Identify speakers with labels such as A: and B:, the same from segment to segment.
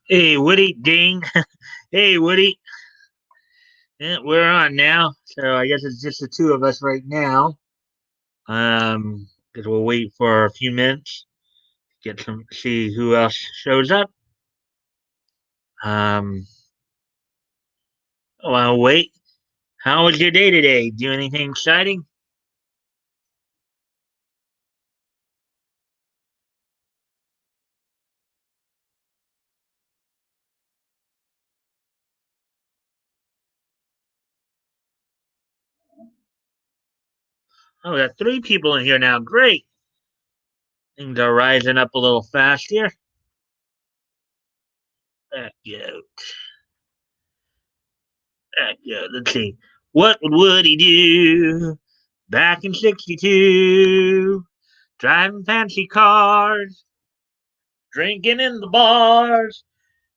A: Hey, Woody, ding. Hey, Woody. Yeah, we're on now. So I guess it's just the two of us right now. Because we'll wait for a few minutes, get some, see who else shows up. Um, I'll wait. How was your day today? Do anything exciting? Oh, we got three people in here now. Great. Things are rising up a little fast here. Back out. Back out. Let's see. What would Woody do back in '62? Driving fancy cars, drinking in the bars,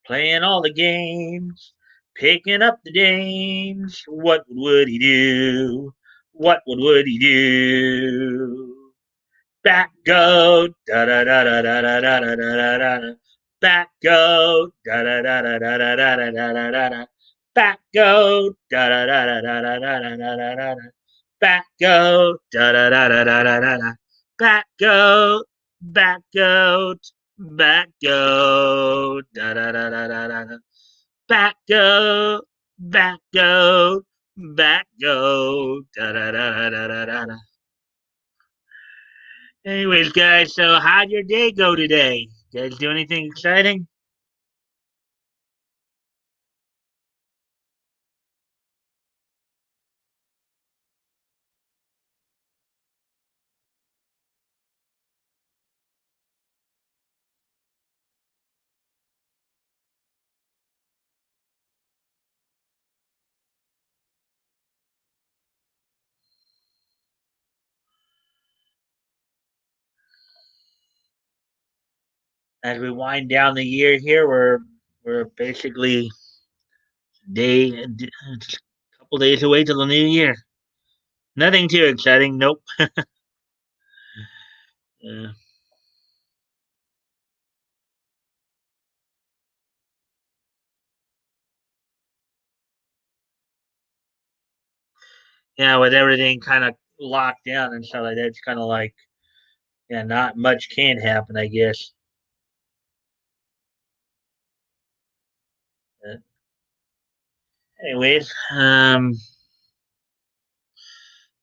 A: playing all the games, picking up the dames. What would he do? What would he do? Back go, da da da da da da da da da da da. Back go, da da da da da da da da da da da. Back go, da da da da da da da da da da da. Back go, da da da da da da da da. Back go, back goat, back go, da da da da da da da. Back go, back go, back go, da da da da da da da. Anyways, guys, so how'd your day go today? You guys do anything exciting? As we wind down the year here, we're basically a couple days away till the new year. Nothing too exciting. Nope. Uh, yeah, with everything kind of locked down and stuff like that, it's kind of like yeah, not much can happen, I guess. Uh, anyways, yeah,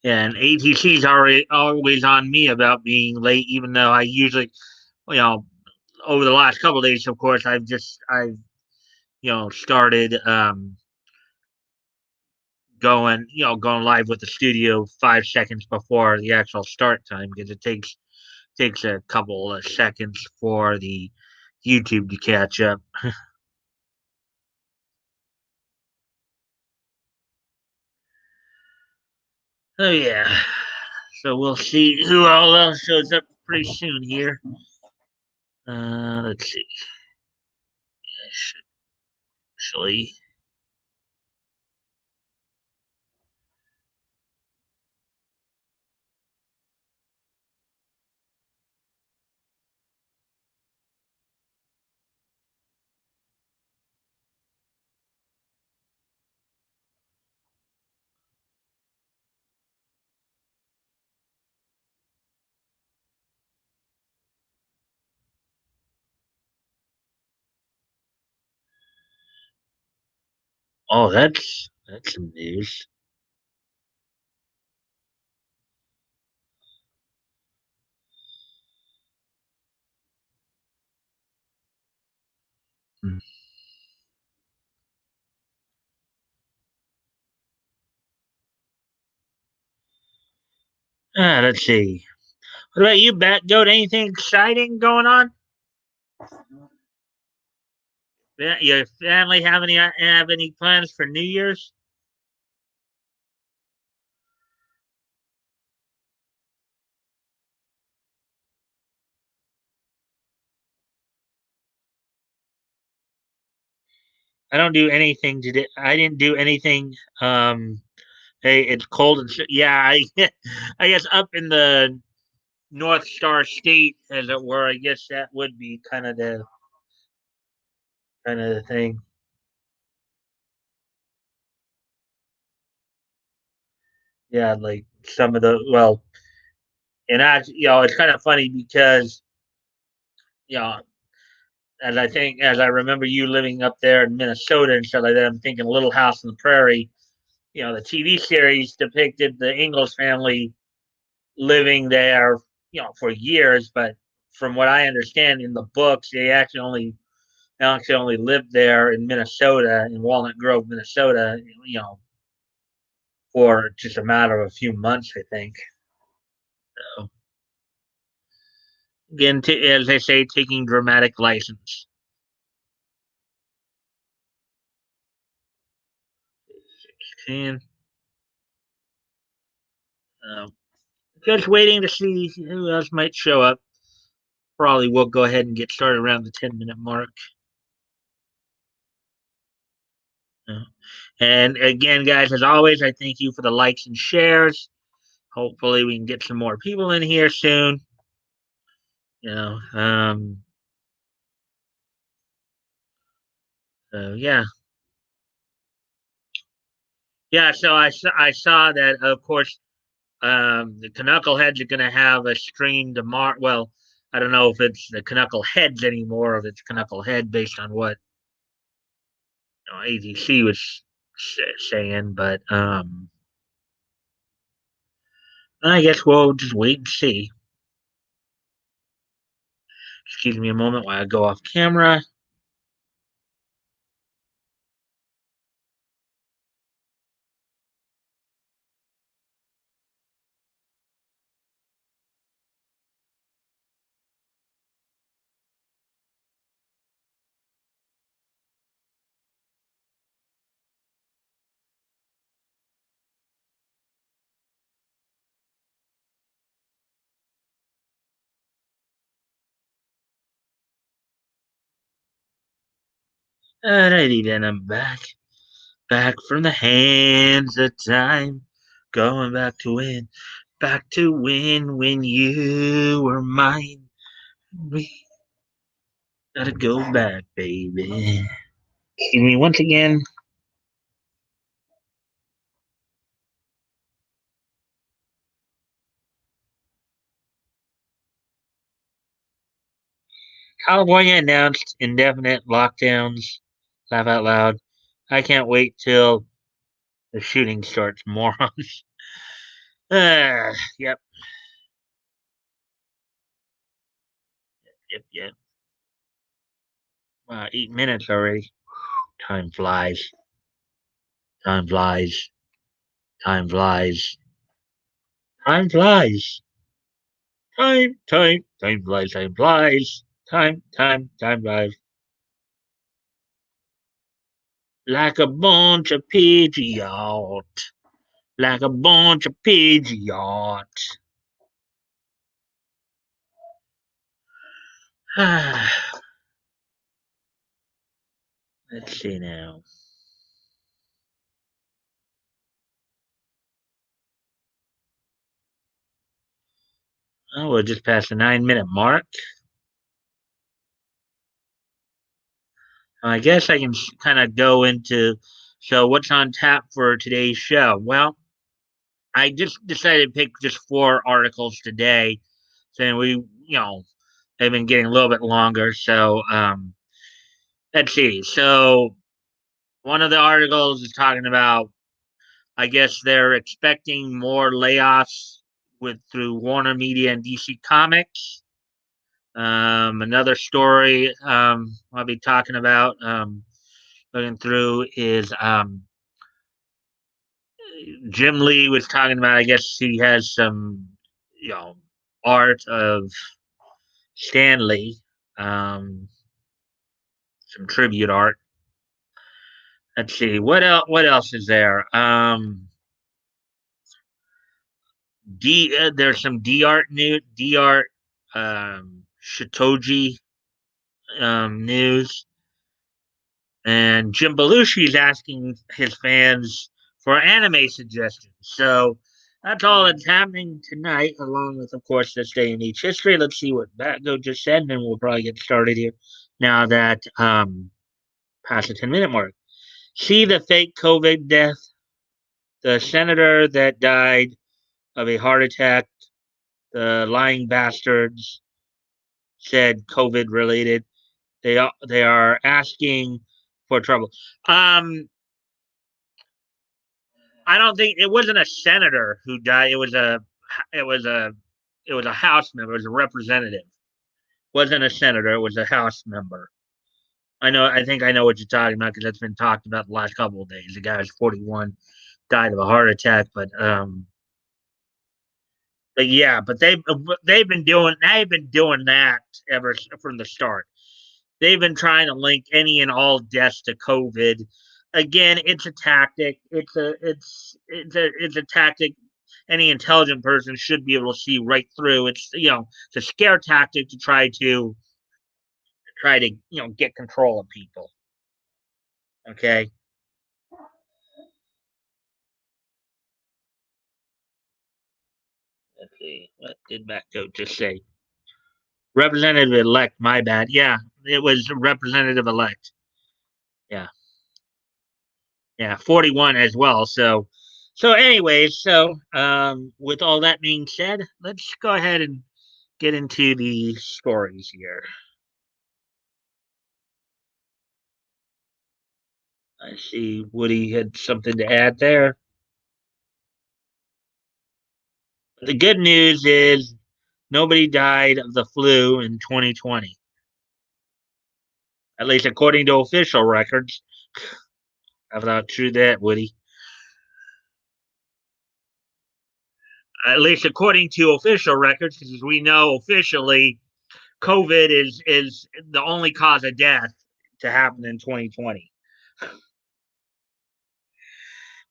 A: and ATC's already always on me about being late, even though I usually, you know, over the last couple of days, of course, I've started going live with the studio 5 seconds before the actual start time because it takes a couple of seconds for the YouTube to catch up. Oh yeah. So we'll see who all else shows up pretty soon here. Let's see. Actually, oh, that's some news. Hmm. Let's see. What about you, Bat Goat? Anything exciting going on? Yeah, your family have any plans for New Year's? I don't do anything today. I didn't do anything. Hey, it's cold and yeah. I guess up in the North Star State, as it were. I guess that would be kind of the kind of thing. Yeah, like some of the well, and it's kind of funny because you know, as I remember you living up there in Minnesota and stuff like that, I'm thinking Little House on the Prairie. The TV series depicted the Ingalls family living there, for years. But from what I understand in the books, they actually only lived there in Minnesota, in Walnut Grove, Minnesota. For just a matter of a few months, I think. So, again, as they say, taking dramatic license. And um, just waiting to see who else might show up. Probably we'll go ahead and get started around the 10-minute mark. Uh, and again, guys, as always, I thank you for the likes and shares. Hopefully, we can get some more people in here soon. You know, yeah, yeah. So I saw that, of course, the Knuckleheads are going to have a stream tomorrow. Well, I don't know if it's the Knuckleheads anymore, or if it's Knucklehead based on what ATC was saying. But I guess we'll just wait and see. Excuse me a moment while I go off camera. Alrighty then, I'm back from the hands of time, going back to when you were mine. We gotta go back, baby. Excuse me once again. California announced indefinite lockdowns. Laugh out loud. I can't wait till the shooting starts, morons. Yep, yep. 8 minutes already. Time flies. Time flies. Time flies. Time flies. Time flies. Time flies. Time flies. Like a bunch of pigeons. Like a bunch of pigeons. Let's see now. Oh, we're just past the 9-minute mark. I guess I can kind of go into so what's on tap for today's show. Well, I just decided to pick just 4 articles today, saying they've been getting a little bit longer. So let's see. So one of the articles is talking about, I guess they're expecting more layoffs through Warner Media and DC Comics. Another story I'll be talking about, looking through, is Jim Lee was talking about. I guess he has some, you know, art of Stanley, um, some tribute art. Let's see what else. What else is there? There's some D art, Shitoji news. And Jim Belushi is asking his fans for anime suggestions. So that's all that's happening tonight, along with, of course, this day in each history. Let's see what Batgo just said, and then we'll probably get started here. Now that past the 10-minute mark. See the fake COVID death? The senator that died of a heart attack, the lying bastards said COVID related. They are asking for trouble. Um, I don't think it wasn't a senator who died. It was a it was a House member. It was a representative. It wasn't a senator. It was a House member. I know. I think I know what you're talking about because that's been talked about the last couple of days. The guy was 41, died of a heart attack, but yeah, but they've been doing that ever from the start. They've been trying to link any and all deaths to COVID. Again, it's a tactic. It's a tactic any intelligent person should be able to see right through. It's a scare tactic to try to get control of people. Okay. Let's see. What did Matt Goat just say? Representative elect. My bad. Yeah, it was representative elect. Yeah, yeah, 41 as well. So, with all that being said, let's go ahead and get into the stories here. I see Woody had something to add there. The good news is nobody died of the flu in 2020, at least according to official records. How about true that, Woody? At least according to official records, because as we know officially, COVID is the only cause of death to happen in 2020.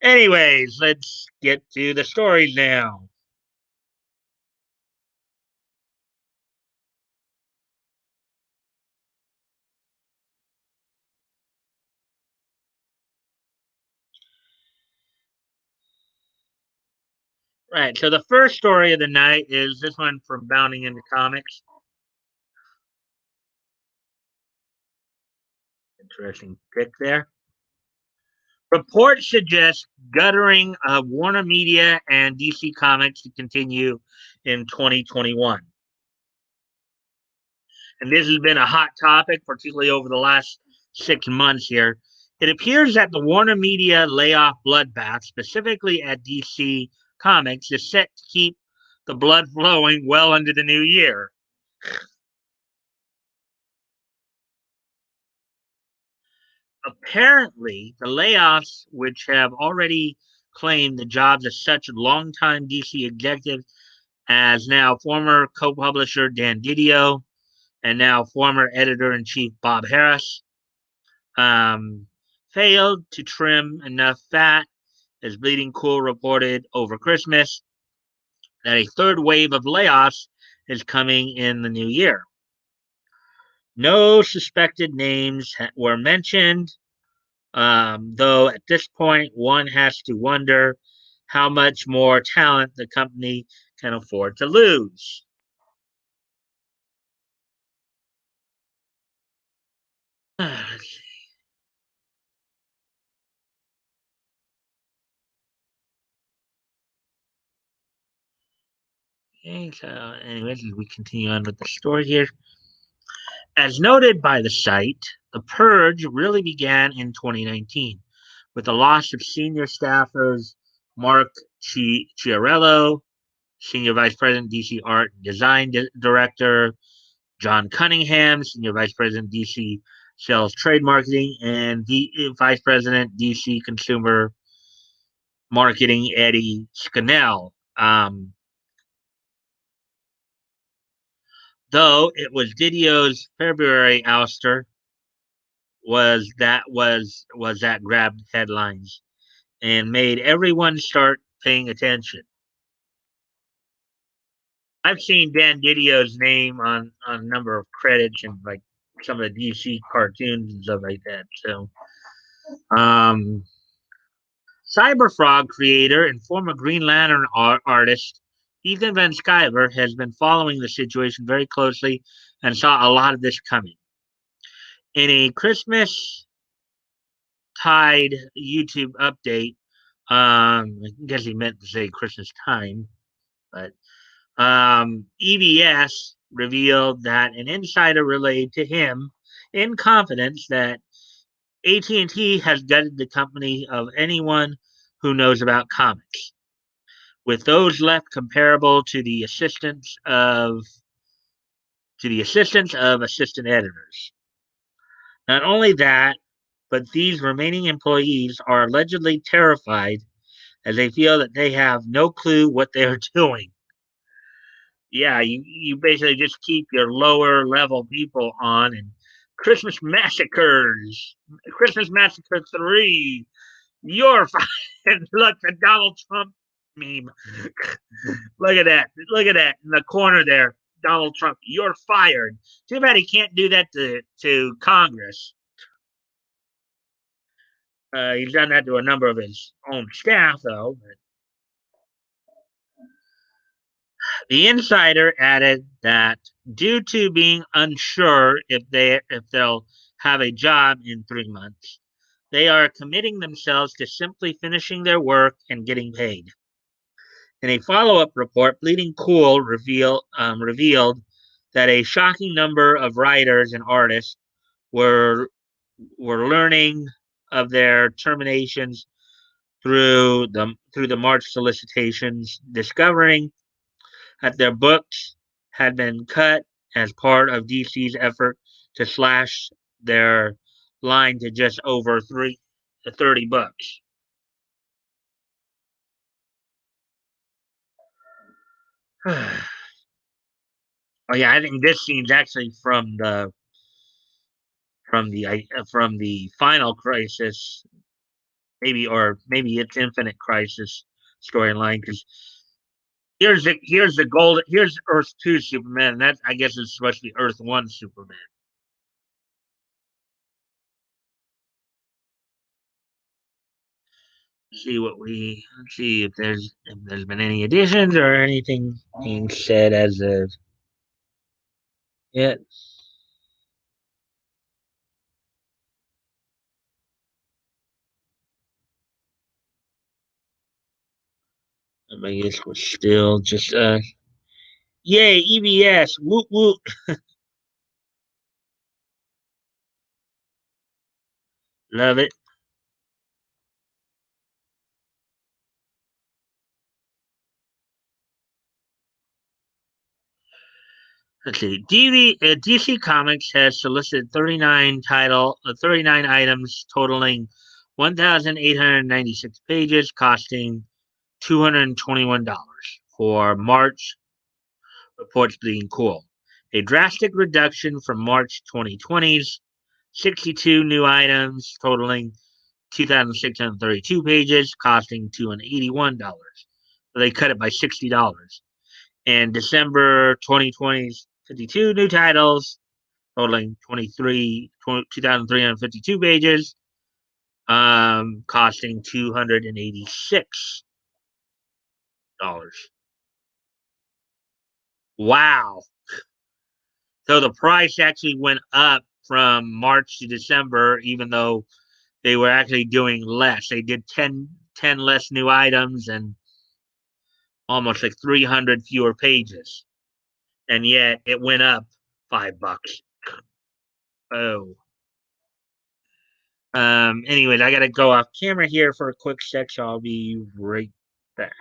A: Anyways, let's get to the stories now. Right. So the first story of the night is this one from Bounding into Comics. Interesting pick there. Reports suggest guttering of Warner Media and DC Comics to continue in 2021. And this has been a hot topic, particularly over the last 6 months here. It appears that the Warner Media layoff bloodbath, specifically at DC Comics, is set to keep the blood flowing well into the new year. Apparently, the layoffs, which have already claimed the jobs of such longtime DC executives as now former co publisher Dan Didio and now former editor in chief Bob Harris, um, failed to trim enough fat, as Bleeding Cool reported over Christmas, that a third wave of layoffs is coming in the new year. No suspected names were mentioned, though at this point, one has to wonder how much more talent the company can afford to lose. Okay, so anyways, as we continue on with the story here, as noted by the site, the purge really began in 2019 with the loss of senior staffers Mark Chiarello, Senior Vice President, DC Art and Design Director, John Cunningham, Senior Vice President, DC Sales Trade Marketing, and Vice President, DC Consumer Marketing, Eddie Scannell. Though it was Didio's February ouster that grabbed headlines and made everyone start paying attention. I've seen Dan Didio's name on a number of credits and like some of the DC cartoons and stuff like that. So, um, Cyberfrog creator and former Green Lantern artist Ethan Van Sciver has been following the situation very closely and saw a lot of this coming. In a Christmas Tide YouTube update. I guess he meant to say Christmas time, but EBS revealed that an insider relayed to him in confidence that AT&T has gutted the company of anyone who knows about comics, with those left comparable to the assistants of assistant editors. Not only that, but these remaining employees are allegedly terrified as they feel that they have no clue what they're doing. Yeah, you basically just keep your lower level people on and Christmas Massacres, Christmas Massacre 3, you're fine. Look, the Donald Trump meme. Look at that. Look at that in the corner there. Donald Trump, you're fired. Too bad he can't do that to Congress. He's done that to a number of his own staff, though. But the insider added that due to being unsure if they'll have a job in 3 months, they are committing themselves to simply finishing their work and getting paid. In a follow-up report, Bleeding Cool revealed that a shocking number of writers and artists were were learning of their terminations through the March solicitations, discovering that their books had been cut as part of DC's effort to slash their line to just over 30 books. Oh yeah, I think this scene's actually from the Final Crisis, maybe it's Infinite Crisis storyline. Because here's Earth 2 Superman. That I guess is supposed to be Earth 1 Superman. Let's see if there's been any additions or anything being said as of yet. I guess we're still just yay EBS whoop whoop. Love it. Let's see. DC Comics has solicited 39 items totaling 1,896 pages, costing $221 for March, reports Bleeding Cool. A drastic reduction from March 2020's 62 new items totaling 2,632 pages, costing $281. So they cut it by $60. And December 2020's 52 new titles totaling 2,352 pages, costing $286. Wow. So the price actually went up from March to December, even though they were actually doing less. They did 10 less new items and almost like 300 fewer pages. And yet it went up $5. Oh. Anyways, I gotta go off camera here for a quick sec, so I'll be right back.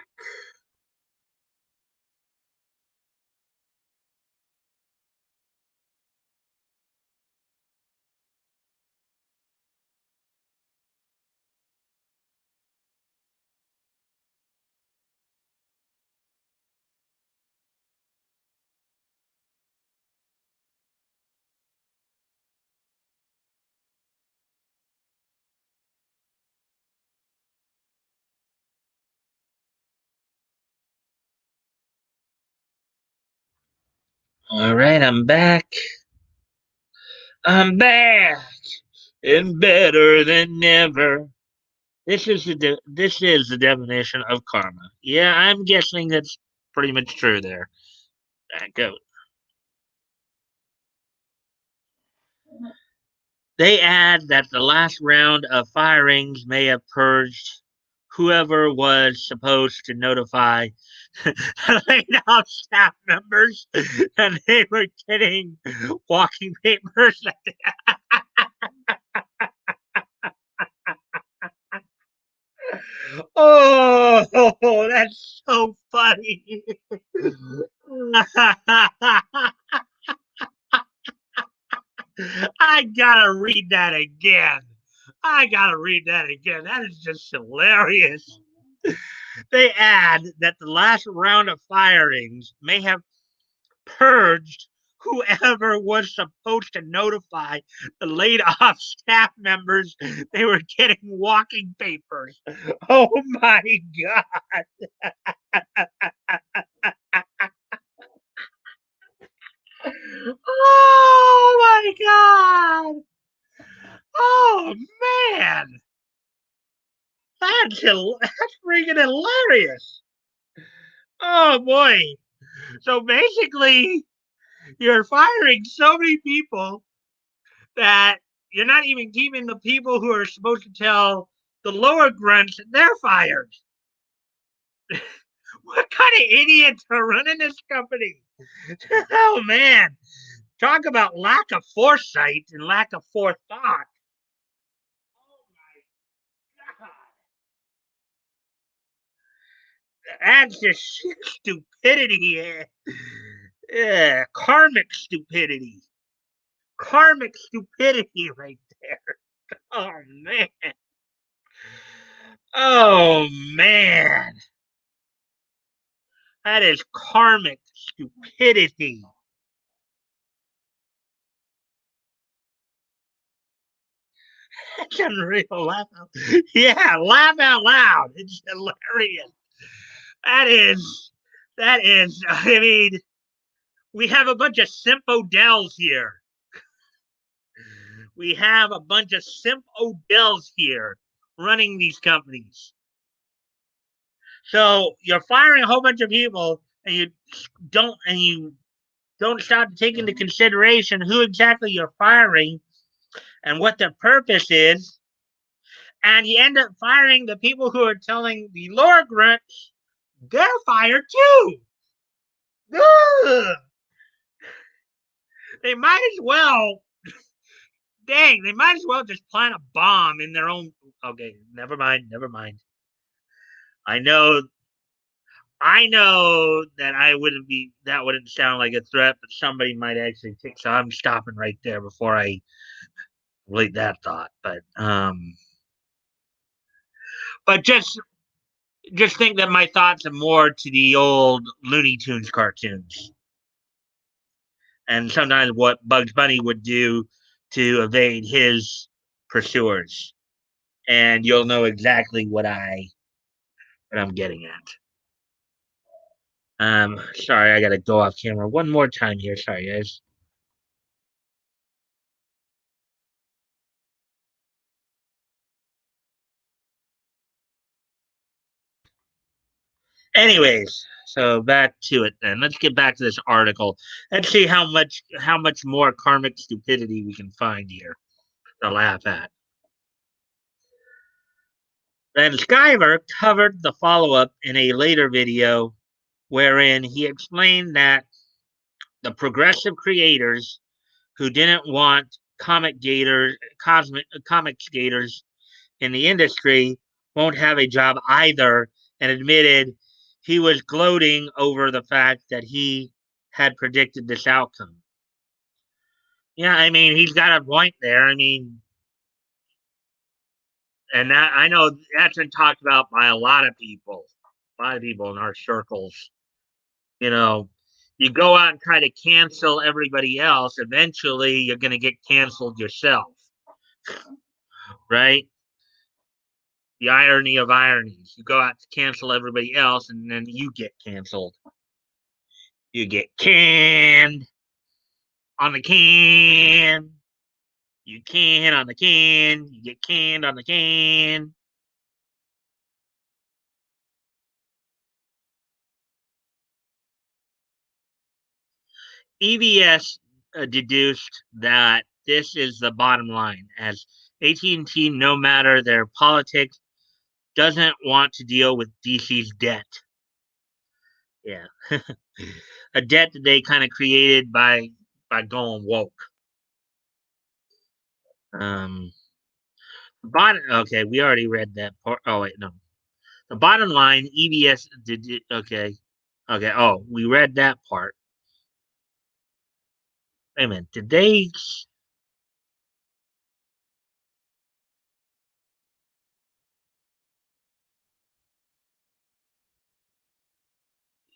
A: All right, I'm back. I'm back and better than ever. This is the definition of karma. Yeah, I'm guessing that's pretty much true there. Back out. They add that the last round of firings may have purged whoever was supposed to notify the laid off staff members, and they were getting walking papers. Oh, that's so funny. I gotta read that again. I gotta read that again. That is just hilarious. They add that the last round of firings may have purged whoever was supposed to notify the laid off staff members they were getting walking papers. Oh my God. Oh my God. Oh man. That's freaking hilarious. Oh boy. So basically, you're firing so many people that you're not even keeping the people who are supposed to tell the lower grunts that they're fired. What kind of idiots are running this company? Oh man, talk about lack of foresight and lack of forethought. Oh my God, that's just stupidity. Karmic stupidity. Karmic stupidity right there. Oh man. Oh man. That is karmic stupidity. That's unreal. Yeah, laugh out loud. It's hilarious. That is, I mean, we have a bunch of simp Odells here. We have a bunch of simp Odells here running these companies. So you're firing a whole bunch of people, and you don't stop to take into consideration who exactly you're firing and what their purpose is, and you end up firing the people who are telling the lower grunts they're fired too. Ugh. They might as well, dang, they might as well just plant a bomb in their own. Okay, never mind, never mind. I know, I know that I wouldn't be, that wouldn't sound like a threat, but somebody might actually think so. I'm stopping right there before I complete that thought. But just think that my thoughts are more to the old Looney Tunes cartoons, and sometimes what Bugs Bunny would do to evade his pursuers. And you'll know exactly what I'm getting at. Sorry, I gotta go off camera one more time here. Sorry, guys. Anyways, so back to it then. Let's get back to this article. Let's see how much more karmic stupidity we can find here to laugh at. Then Skyver covered the follow up in a later video wherein he explained that the progressive creators who didn't want comic skaters in the industry won't have a job either, and admitted he was gloating over the fact that he had predicted this outcome. Yeah, I mean, he's got a point there. I mean, and that I know that's been talked about by a lot of people in our circles. You know, you go out and try to cancel everybody else, eventually you're going to get canceled yourself, right? The irony of ironies. You go out to cancel everybody else, and then you get canceled. You get canned on the can. You can on the can. You get canned on the can. EVS deduced that this is the bottom line. As AT&T, no matter their politics, doesn't want to deal with DC's debt. Yeah, a debt that they kind of created by going woke. Um, bottom. Okay, we already read that part. Oh wait, no. The bottom line, EBS did. Okay, okay. Oh, we read that part. Wait a minute. Did they?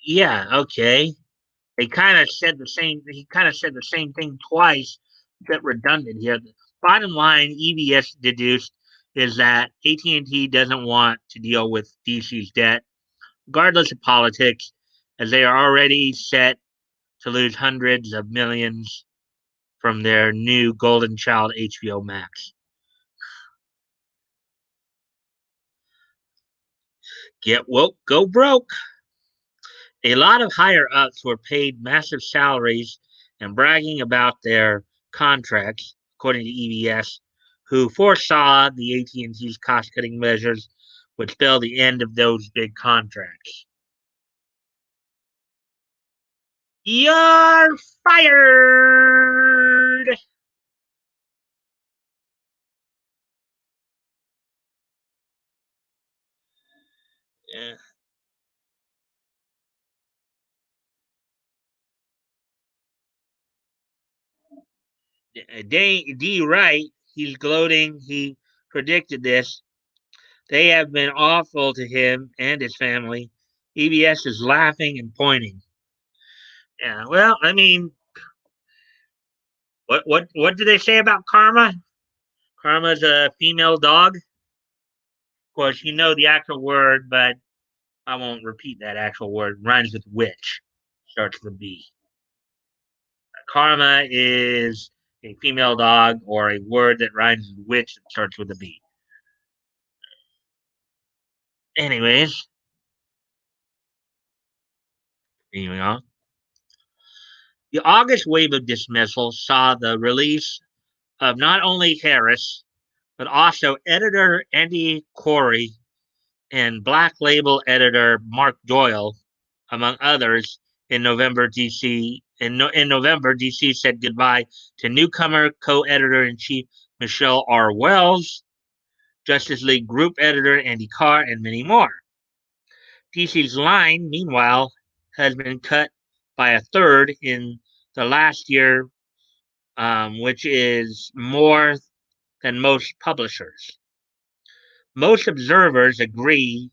A: Yeah. Okay. They kind of said the same. He kind of said the same thing twice. Bit redundant here. The bottom line, EBS deduced is that AT&T doesn't want to deal with DC's debt, regardless of politics, as they are already set to lose hundreds of millions from their new Golden Child HBO Max. Get woke, go broke. A lot of higher ups were paid massive salaries and bragging about their contracts, according to EBS, who foresaw the AT&T's cost-cutting measures would spell the end of those big contracts. You're fired. Yeah. D. Wright, he's gloating. He predicted this. They have been awful to him and his family. EBS is laughing and pointing. Yeah, well, I mean, what do they say about Karma? Karma's a female dog. Of course, you know the actual word, but I won't repeat that actual word. Rhymes with witch. Starts with a B. Karma is a female dog or a word that rhymes with witch that starts with a B. Anyways, moving on. The August wave of dismissal saw the release of not only Harris, but also editor Andy Corey and Black Label editor Mark Doyle, among others. In November, DC said goodbye to newcomer co-editor in chief Michelle R. Wells, Justice League group editor Andy Carr, and many more. DC's line, meanwhile, has been cut by a third in the last year, which is more than most publishers. Most observers agree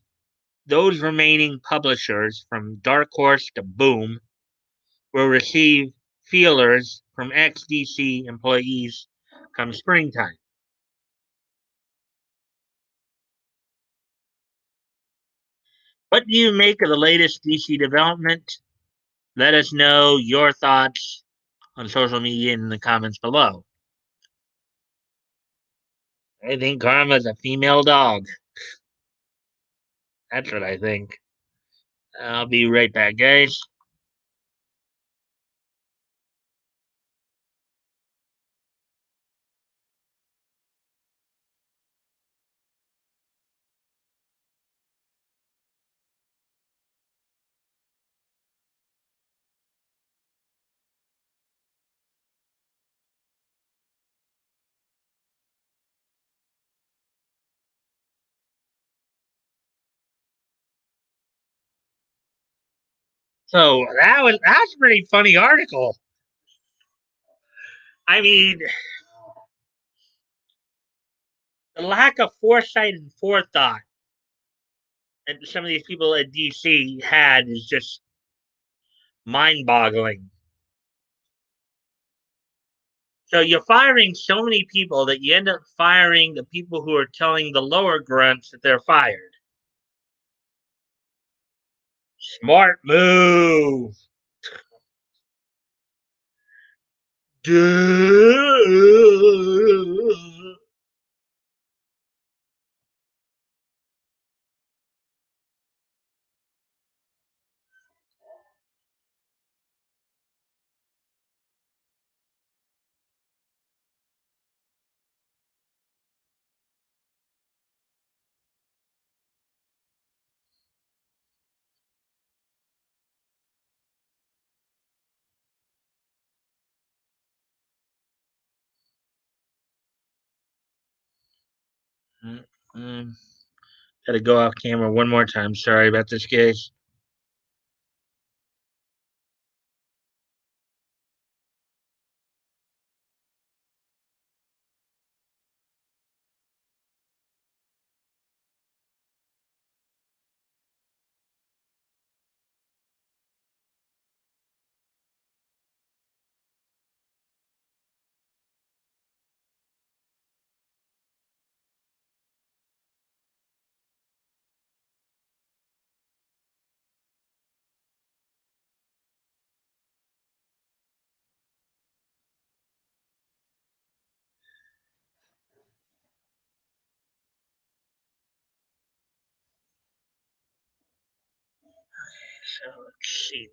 A: those remaining publishers, from Dark Horse to Boom, will receive feelers from ex DC employees come springtime. What do you make of the latest DC development? Let us know your thoughts on social media in the comments below. I think Karma's a female dog. That's what I think. I'll be right back, guys. So that's a pretty funny article. I mean, the lack of foresight and forethought that some of these people at DC had is just mind-boggling. So you're firing so many people that you end up firing the people who are telling the lower grunts that they're fired. Smart move. Duh. Mm, mm. Gotta go off camera one more time. Sorry about this, guys. So let's see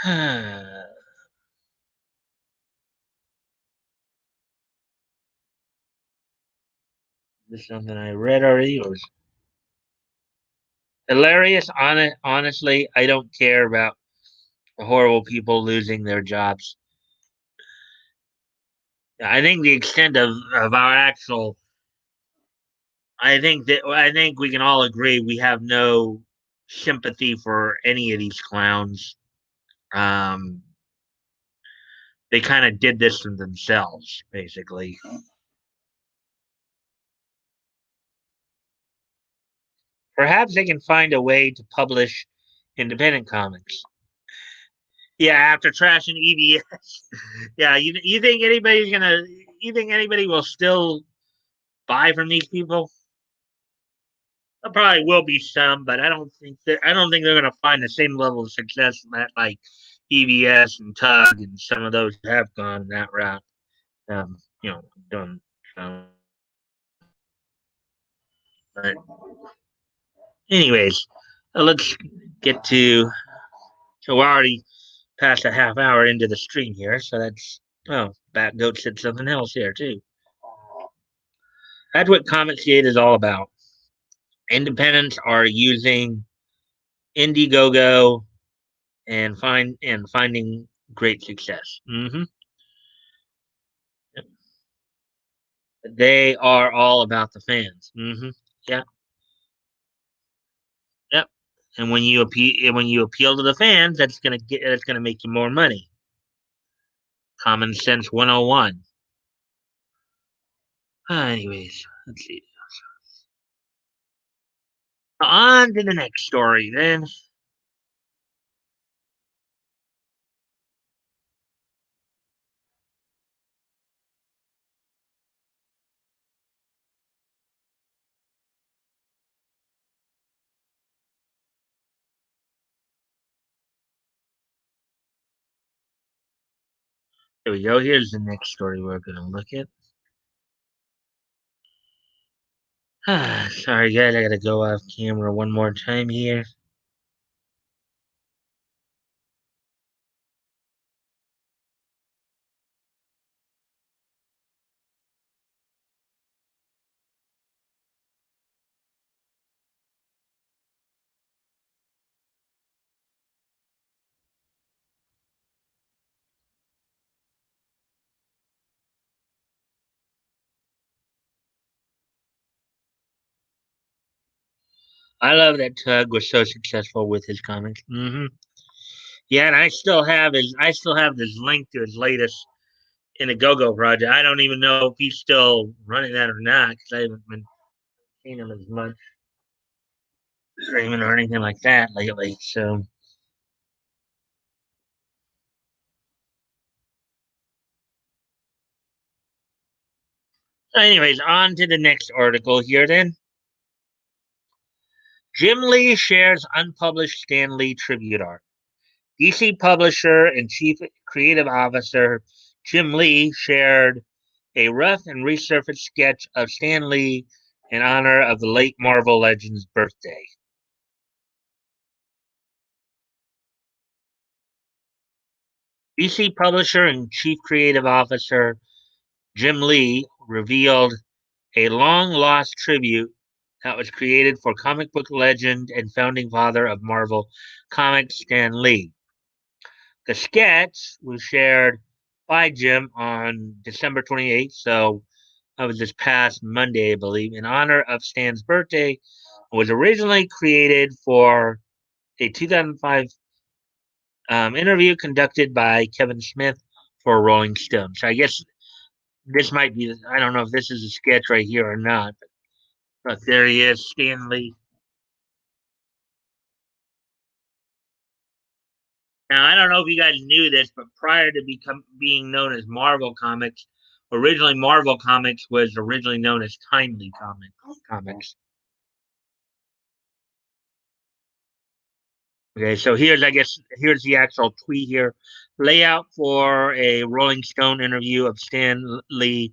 A: now. This is something I read already. Or hilarious. Honestly, I don't care about horrible people losing their jobs. I think the extent of our actual, I think we can all agree we have no sympathy for any of these clowns. Um, they kind of did this to themselves, basically. Perhaps they can find a way to publish independent comics. Yeah, after trashing EVS. Yeah, you think anybody's gonna? You think anybody will still buy from these people? There probably will be some, but I don't think they're gonna find the same level of success that like EVS and Tug and some of those have gone that route. You know, done. But anyways, let's get to. So we're already past a half hour into the stream here, so that's Bat Goat said something else here too. That's what Comicsgate is all about. Independents are using Indiegogo and finding great success. They are all about the fans. Yeah, yep. And when you appeal to the fans, that's gonna make you more money. Common sense 101. Anyways, let's see. On to the next story then. Here we go. Here's the next story we're gonna look at. Sorry guys, I gotta go off camera one more time here. I love that Tug was so successful with his comics. Yeah, and I still have this link to his latest in a Go-Go project. I don't even know if he's still running that or not because I haven't been seeing him as much streaming or anything like that lately. So, anyways, on to the next article here. Then Jim Lee shares unpublished Stanley tribute art. DC publisher and chief creative officer Jim Lee shared a rough and resurfaced sketch of Stan Lee in honor of the late Marvel legend's birthday. DC publisher and chief creative officer Jim Lee revealed a long lost tribute that was created for comic book legend and founding father of Marvel Comics, Stan Lee. The sketch was shared by Jim on December 28th. So that was this past Monday, I believe, in honor of Stan's birthday. It was originally created for a 2005 interview conducted by Kevin Smith for Rolling Stone. So I guess this might be, I don't know if this is a sketch right here or not, but there he is, Stanley. Now, I don't know if you guys knew this, but prior to being known as Marvel Comics, originally Marvel Comics was originally known as Timely Comics. Okay, so here's the actual tweet here. Layout for a Rolling Stone interview of Stan Lee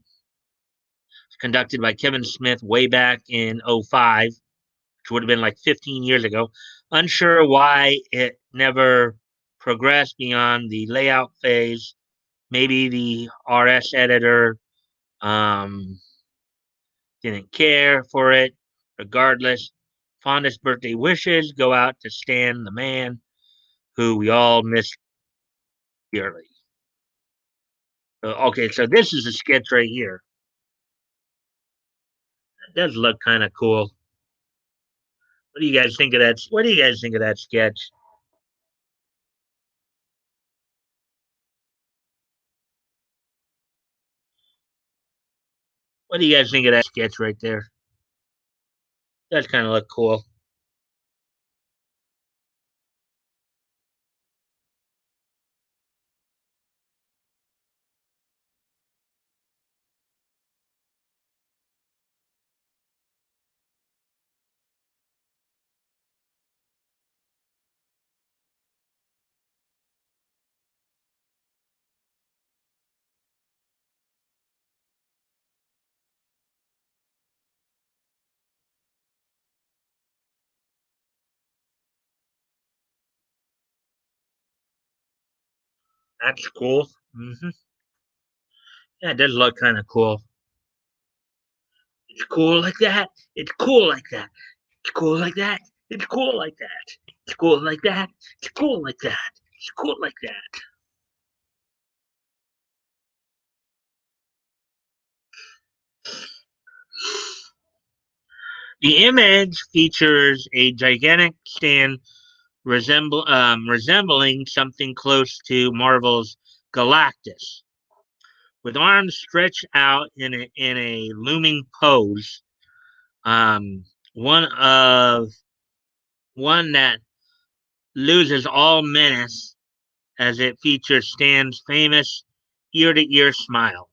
A: conducted by Kevin Smith way back in '05, which would have been like 15 years ago. Unsure why it never progressed beyond the layout phase. Maybe the RS editor um, didn't care for it. Regardless, fondest birthday wishes go out to Stan, the man who we all miss dearly. Okay, so this is a sketch right here. It does look kind of cool. What do you guys think of that? What do you guys think of that sketch? What do you guys think of that sketch right there? Does kind of look cool. That's cool. Yeah, it does look kind of cool. It's cool like that. It's cool like that. It's cool like that. It's cool like that. It's cool like that. It's cool like that. It's cool like that. The image features a gigantic stand resembling something close to Marvel's Galactus, with arms stretched out in a looming pose. Um, one of one that loses all menace as it features Stan's famous ear-to-ear smile.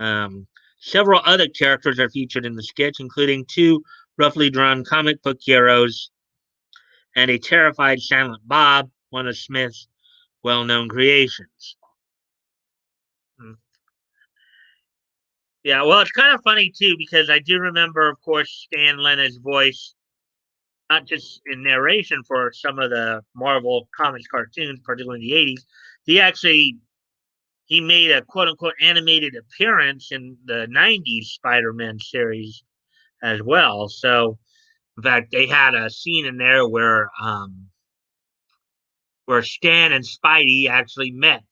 A: Um, Several other characters are featured in the sketch, including two roughly drawn comic book heroes and a terrified Silent Bob, one of Smith's well-known creations. Hmm. Yeah, well, it's kind of funny too because I do remember, of course, Stan Lena's voice, not just in narration for some of the Marvel Comics cartoons, particularly in the '80s. He actually he made a quote unquote animated appearance in the '90s Spider-Man series as well. So, in fact, they had a scene in there where Stan and Spidey actually met,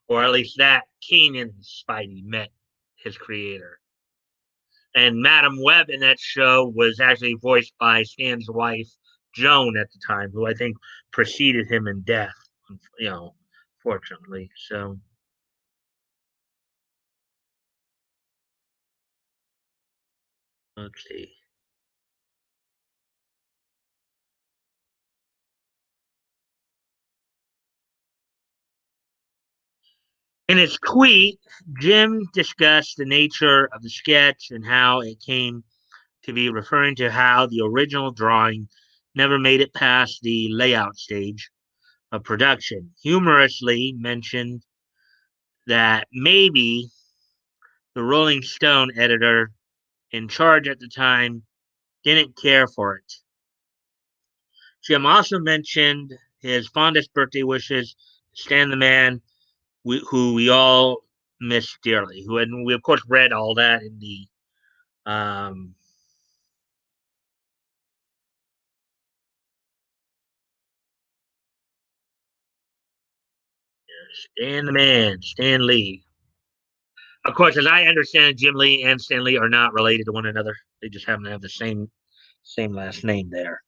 A: or at least that Kanan Spidey met his creator. And Madam Web in that show was actually voiced by Stan's wife, Joan, at the time, who I think preceded him in death, you know, fortunately. So let's see. In his tweet, Jim discussed the nature of the sketch and how it came to be, referring to how the original drawing never made it past the layout stage of production. Humorously mentioned that maybe the Rolling Stone editor in charge at the time didn't care for it. Jim also mentioned his fondest birthday wishes, Stan the Man, who we all miss dearly. Who, and we of course read all that in the um, Stan the Man, Stan Lee. Of course, as I understand, Jim Lee and Stan Lee are not related to one another. They just happen to have the same last name there.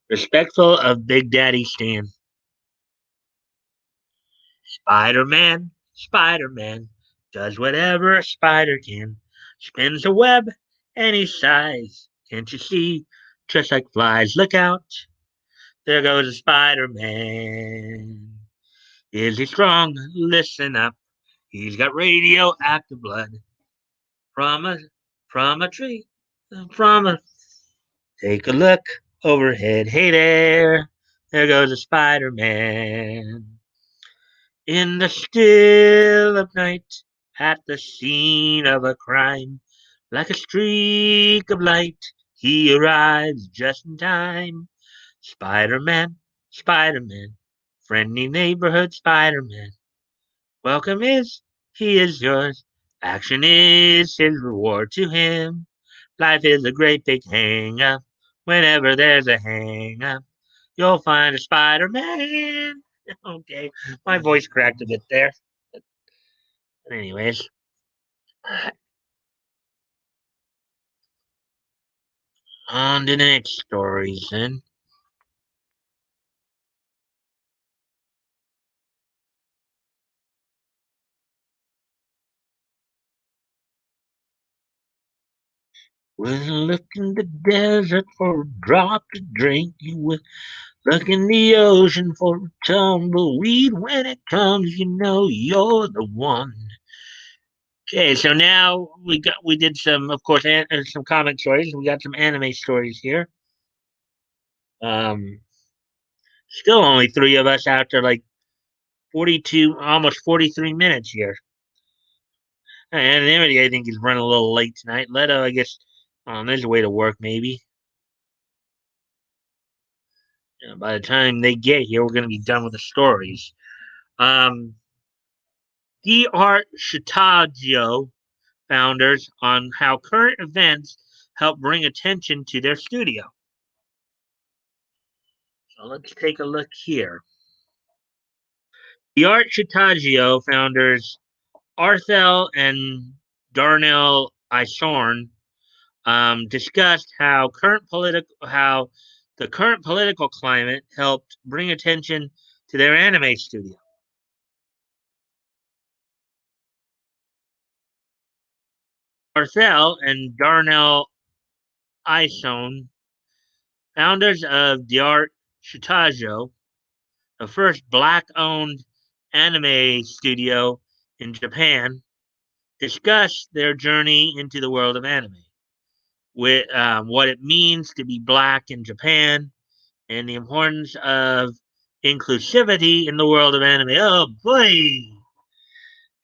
A: Respectful of Big Daddy Stan. Spider-Man, Spider-Man, does whatever a spider can. Spins a web any size. Can't you see? Just like flies. Look out. There goes a Spider-Man. Is he strong? Listen up. He's got radioactive blood from a from a tree. From a Take a look overhead. Hey there. There goes a Spider-Man. In the still of night, at the scene of a crime, like a streak of light, he arrives just in time. Spider-Man, Spider-Man, friendly neighborhood Spider-Man. Welcome he is yours. Action is his reward to him. Life is a great big hang up. Whenever there's a hang up, you'll find a Spider-Man. Okay, my voice cracked a bit there. But anyways, on to the next stories then. We'll look in the desert for a drop to drink. You will look in the ocean for a tumbleweed. When it comes, you know you're the one. Okay, so now we did some, of course, some comic stories. We got some anime stories here. Um, Still only three of us after like 42, almost 43 minutes here. Anonymity, I think, is running a little late tonight. Leto, I guess, there's a way to work maybe. By the time they get here, we're going to be done with the stories. Um, D. Art Shitagio founders on how current events help bring attention to their studio. So let's take a look here. The Art Shitagio founders Arthel and Darnell Isorn discussed how the current political climate helped bring attention to their anime studio. Arthel and Darnell Isorn, founders of D'Art Shitajo, the first black-owned anime studio in Japan, discussed their journey into the world of anime, with what it means to be black in Japan, and the importance of inclusivity in the world of anime. Oh boy!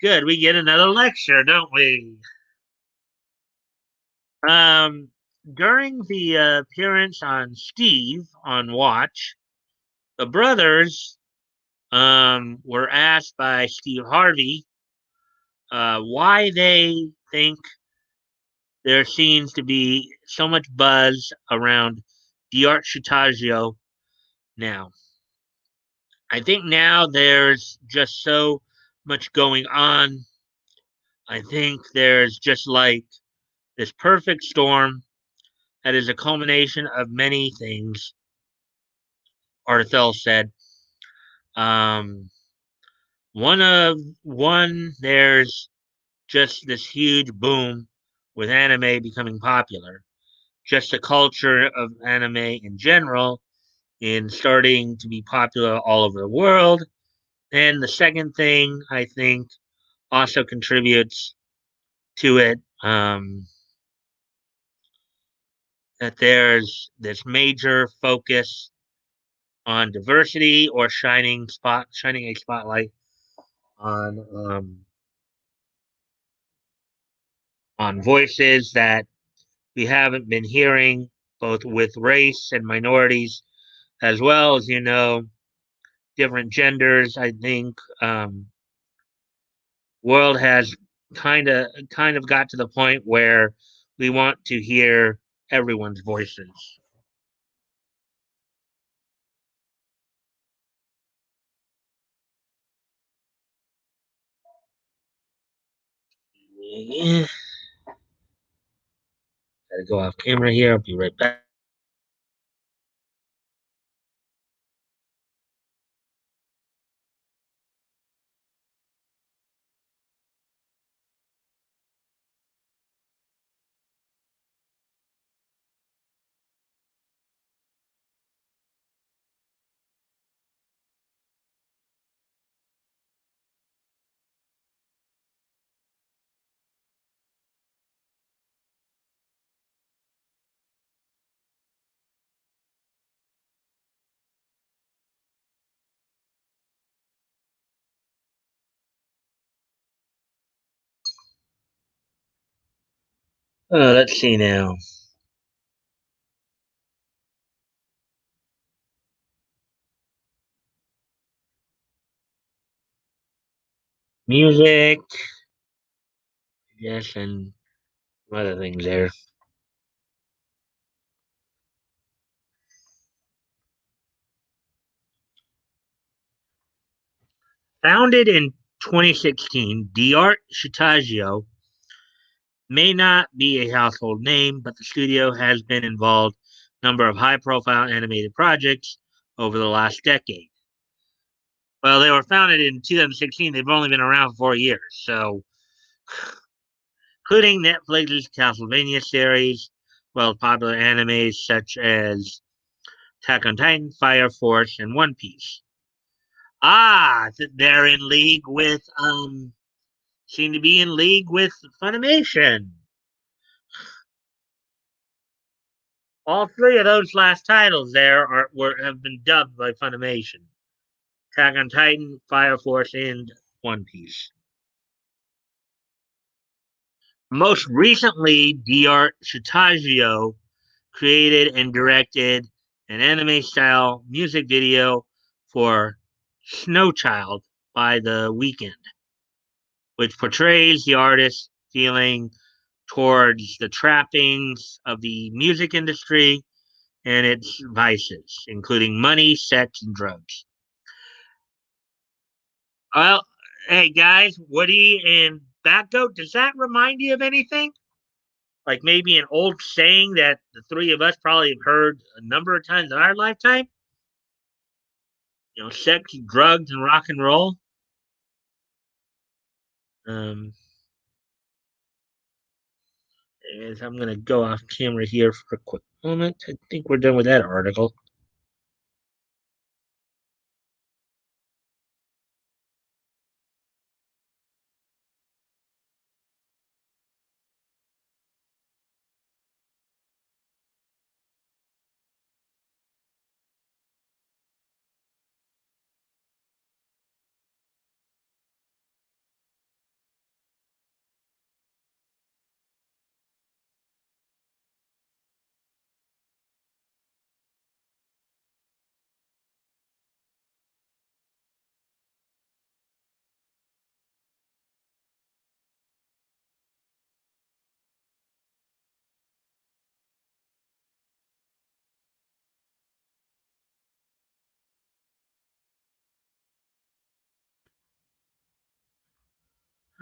A: Good, we get another lecture, don't we? Um, During the appearance on Steve on Watch, the brothers were asked by Steve Harvey why they think there seems to be so much buzz around D'Art Shitagio now. I think now there's just so much going on. I think there's just like this perfect storm that is a culmination of many things, Arthel said. Um, there's just this huge boom with anime becoming popular. Just the culture of anime in general in starting to be popular all over the world. And the second thing I think also contributes to it, that there's this major focus on diversity or shining a spotlight on voices that we haven't been hearing, both with race and minorities, as well as different genders. I think world has kind of got to the point where we want to hear everyone's voices. Yeah, gotta go off camera here. I'll be right back. Let's see now. Music, yes, and other things there. Founded in 2016, D'Art Shitagio may not be a household name, but the studio has been involved in a number of high-profile animated projects over the last decade. Well, they were founded in 2016. They've only been around for 4 years, so including Netflix's Castlevania series, well, popular animes such as Attack on Titan, Fire Force, and One Piece. They're in league with seem to be in league with Funimation. All three of those last titles there have been dubbed by Funimation: Attack on Titan, Fire Force, and One Piece. Most recently, Dr. Shitagio created and directed an anime-style music video for Snow Child by The Weeknd, which portrays the artist's feeling towards the trappings of the music industry and its vices, including money, sex, and drugs. Well, hey guys, Woody and Backgoat, does that remind you of anything? Like maybe an old saying that the three of us probably have heard a number of times in our lifetime? Sex, drugs, and rock and roll. Um, as I'm going to go off camera here for a quick moment. I think we're done with that article.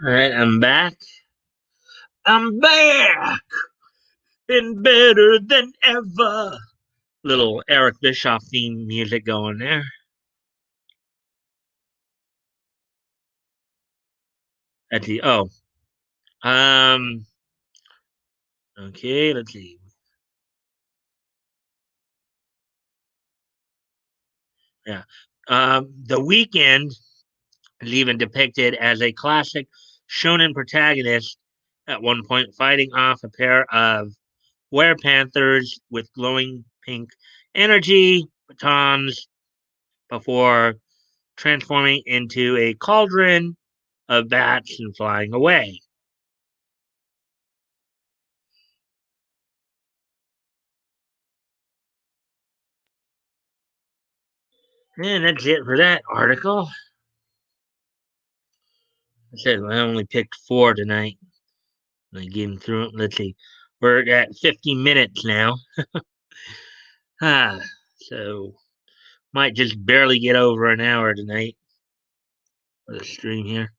A: All right, I'm back. I'm back and better than ever. Little Eric Bischoff theme music going there. At the um okay, let's see. Yeah. The Weekend is even depicted as a classic shonen protagonist at one point, fighting off a pair of were panthers with glowing pink energy batons before transforming into a cauldron of bats and flying away. And that's it for that article. I said I only picked four tonight. I getting through it. Let's see. We're at 50 minutes now. So might just barely get over an hour tonight for the stream here.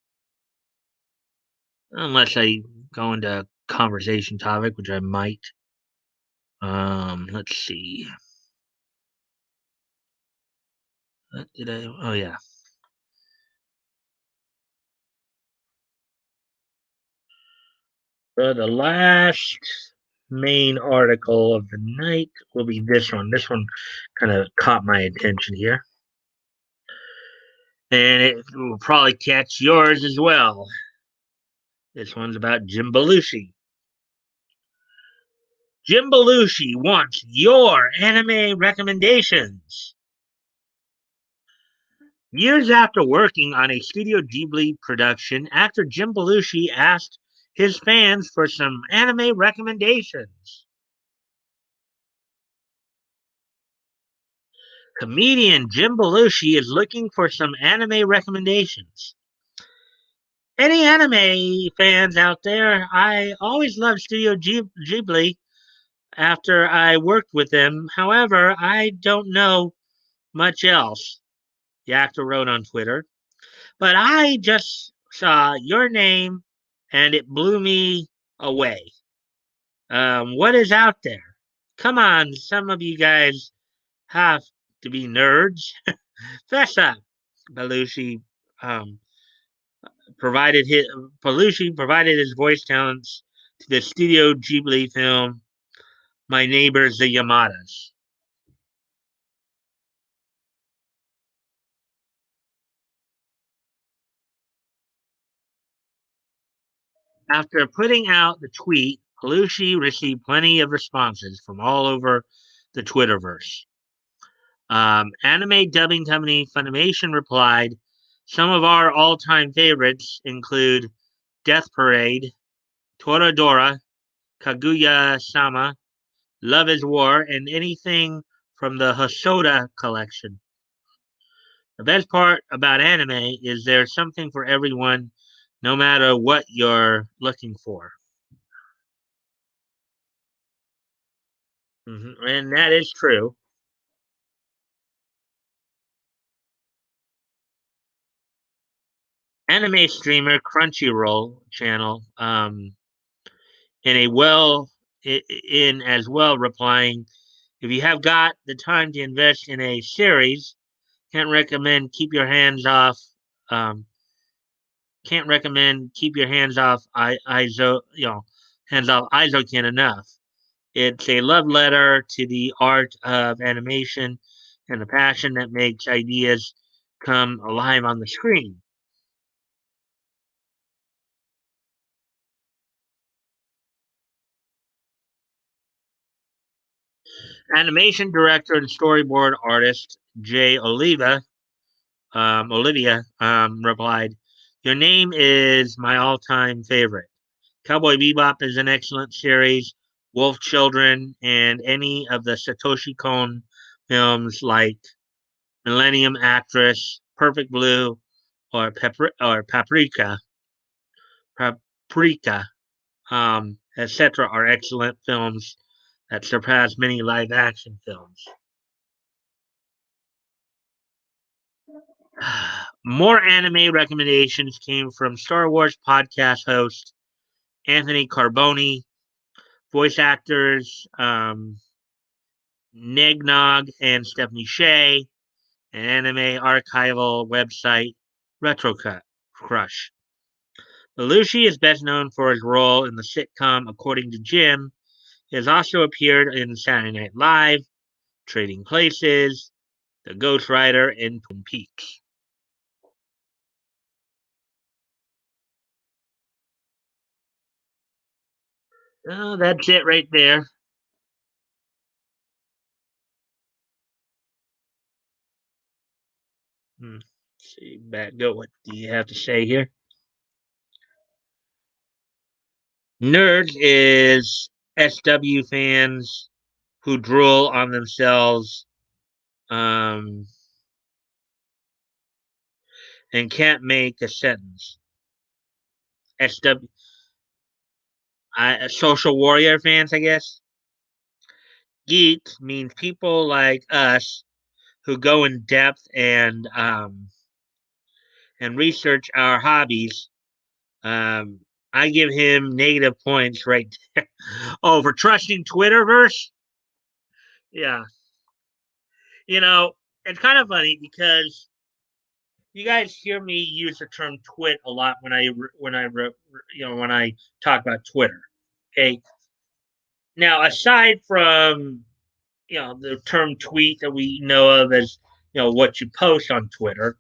A: Unless I go into conversation topic, which I might. Let's see. What did I? Oh yeah. So the last main article of the night will be this one. This one kind of caught my attention here, and it will probably catch yours as well. This one's about Jim Belushi. Jim Belushi wants your anime recommendations. Years after working on a Studio Ghibli production, actor Jim Belushi asked his fans for some anime recommendations. Comedian Jim Belushi is looking for some anime recommendations. Any anime fans out there? I always loved Studio Ghibli after I worked with them. However, I don't know much else, the actor wrote on Twitter. But I just saw your name and it blew me away. What is out there? Come on, some of you guys have to be nerds. Fess up. Belushi um, provided his Belushi provided his voice talents to the Studio Ghibli film My Neighbors the Yamadas. After putting out the tweet, Belushi received plenty of responses from all over the Twitterverse. Anime dubbing company Funimation replied, some of our all-time favorites include Death Parade, Toradora, Kaguya-sama, Love is War, and anything from the Hosoda collection. The best part about anime is there's something for everyone, no matter what you're looking for. And that is true. Anime streamer Crunchyroll channel in a well in as well replying, if you have got the time to invest in a series, can't recommend keep your hands off um, can't recommend keep your hands off hands off Isoken enough. It's a love letter to the art of animation and the passion that makes ideas come alive on the screen. Animation director and storyboard artist Jay Olivia replied, your name is my all-time favorite. Cowboy Bebop is an excellent series. Wolf Children and any of the Satoshi Kon films like Millennium Actress, Perfect Blue, or Paprika, etc., are excellent films that surpass many live-action films. More anime recommendations came from Star Wars podcast host Anthony Carboni, voice actors Negnog and Stephanie Shea, and anime archival website RetroCut Crush. Belushi is best known for his role in the sitcom According to Jim. He has also appeared in Saturday Night Live, Trading Places, The Ghost Rider, and Twin Peaks. Oh, that's it right there. Let's see, back go. What do you have to say here? Nerds is SW fans who drool on themselves um, and can't make a sentence. SW social warrior fans, I guess. Geek means people like us who go in depth and research our hobbies. Um, I give him negative points right there. Oh, for trusting Twitterverse? Yeah. You know, it's kind of funny because you guys hear me use the term twit a lot when I talk about Twitter. Okay. Now, aside from the term tweet that we know of as what you post on Twitter,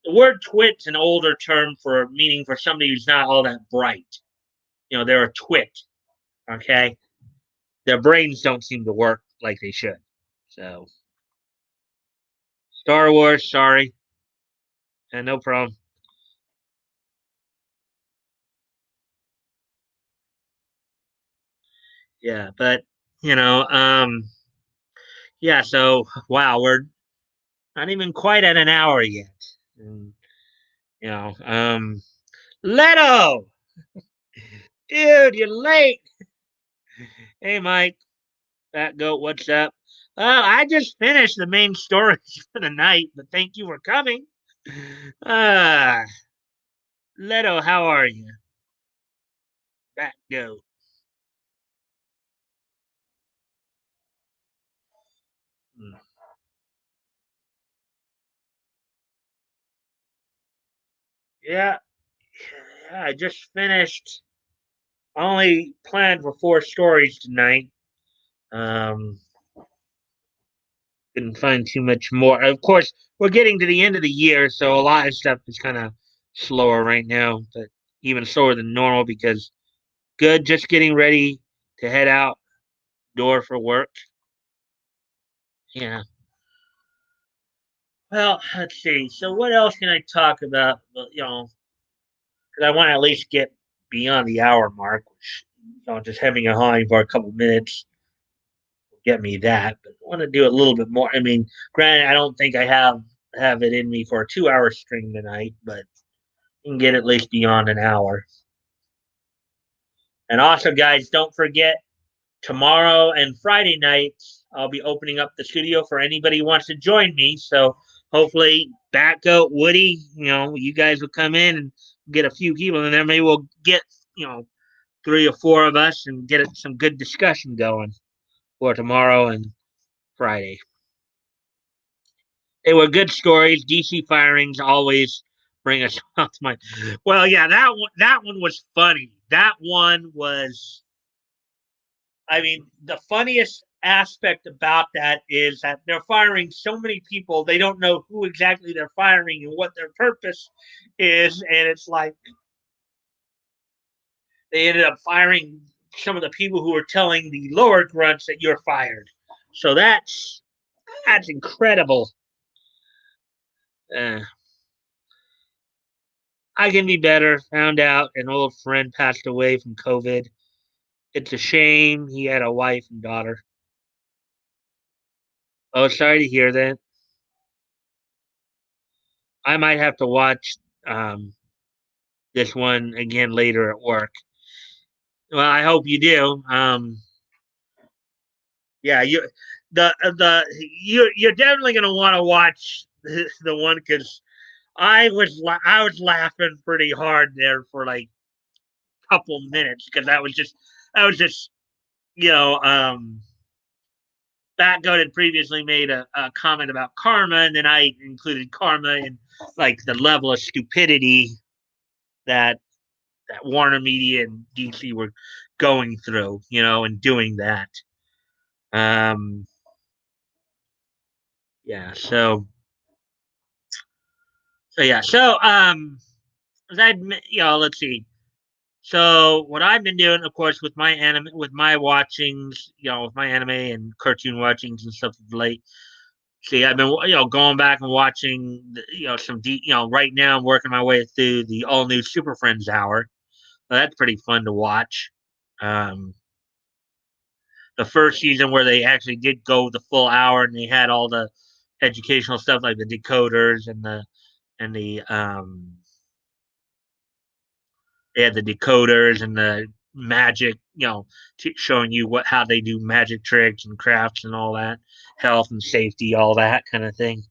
A: the word twit's an older term for meaning for somebody who's not all that bright. They're a twit. Okay, their brains don't seem to work like they should. So, Star Wars, sorry, and no problem. Yeah, but you know, yeah. So, wow, we're not even quite at an hour yet. And, you know, Leto, dude, you're late. Hey, Mike, Fat Goat, what's up? Well, I just finished the main story for the night, but thank you for coming. Uh, Leto, how are you? Fat Goat. Mm. Yeah, yeah, I just finished. I only planned for four stories tonight. Um, didn't find too much more. Of course, we're getting to the end of the year, so a lot of stuff is kind of slower right now, but even slower than normal because good, just getting ready to head out door for work. Yeah. Well, let's see. So, what else can I talk about? Well, because I want to at least get beyond the hour mark, which just having a hauling for a couple minutes will get me that. But I want to do a little bit more. I mean, granted, I don't think I have it in me for a 2 hour stream tonight, but you can get at least beyond an hour. And also, guys, don't forget tomorrow and Friday nights, I'll be opening up the studio for anybody who wants to join me. So hopefully, Batgoat, Woody, you guys will come in and get a few people in there. Maybe we'll get, three or four of us and get some good discussion going for tomorrow and Friday. They were good stories. DC firings always bring us out to my. Well, yeah, that one was funny. That one was. I mean, the funniest aspect about that is that they're firing so many people, they don't know who exactly they're firing and what their purpose is. And it's like they ended up firing some of the people who were telling the lower grunts that you're fired. So that's incredible. Uh, I can be better. Found out an old friend passed away from COVID. It's a shame. He had a wife and daughter. Oh, sorry to hear that. I might have to watch um, this one again later at work. Well, I hope you do. Yeah, you're definitely gonna want to watch the one because I was laughing pretty hard there for like a couple minutes because that was just you know Bat Goat had previously made a comment about karma, and then I included karma in like the level of stupidity that Warner Media and DC were going through, and doing that. Um, yeah. So as I, let's see. So what I've been doing, of course, with my watchings, with my anime and cartoon watchings and stuff of late. See, I've been, going back and watching, right now I'm working my way through the all new Super Friends hour. So that's pretty fun to watch. Um, the first season where they actually did go the full hour and they had all the educational stuff like the decoders and the they had the decoders and the magic, showing you how they do magic tricks and crafts and all that, health and safety, all that kind of thing.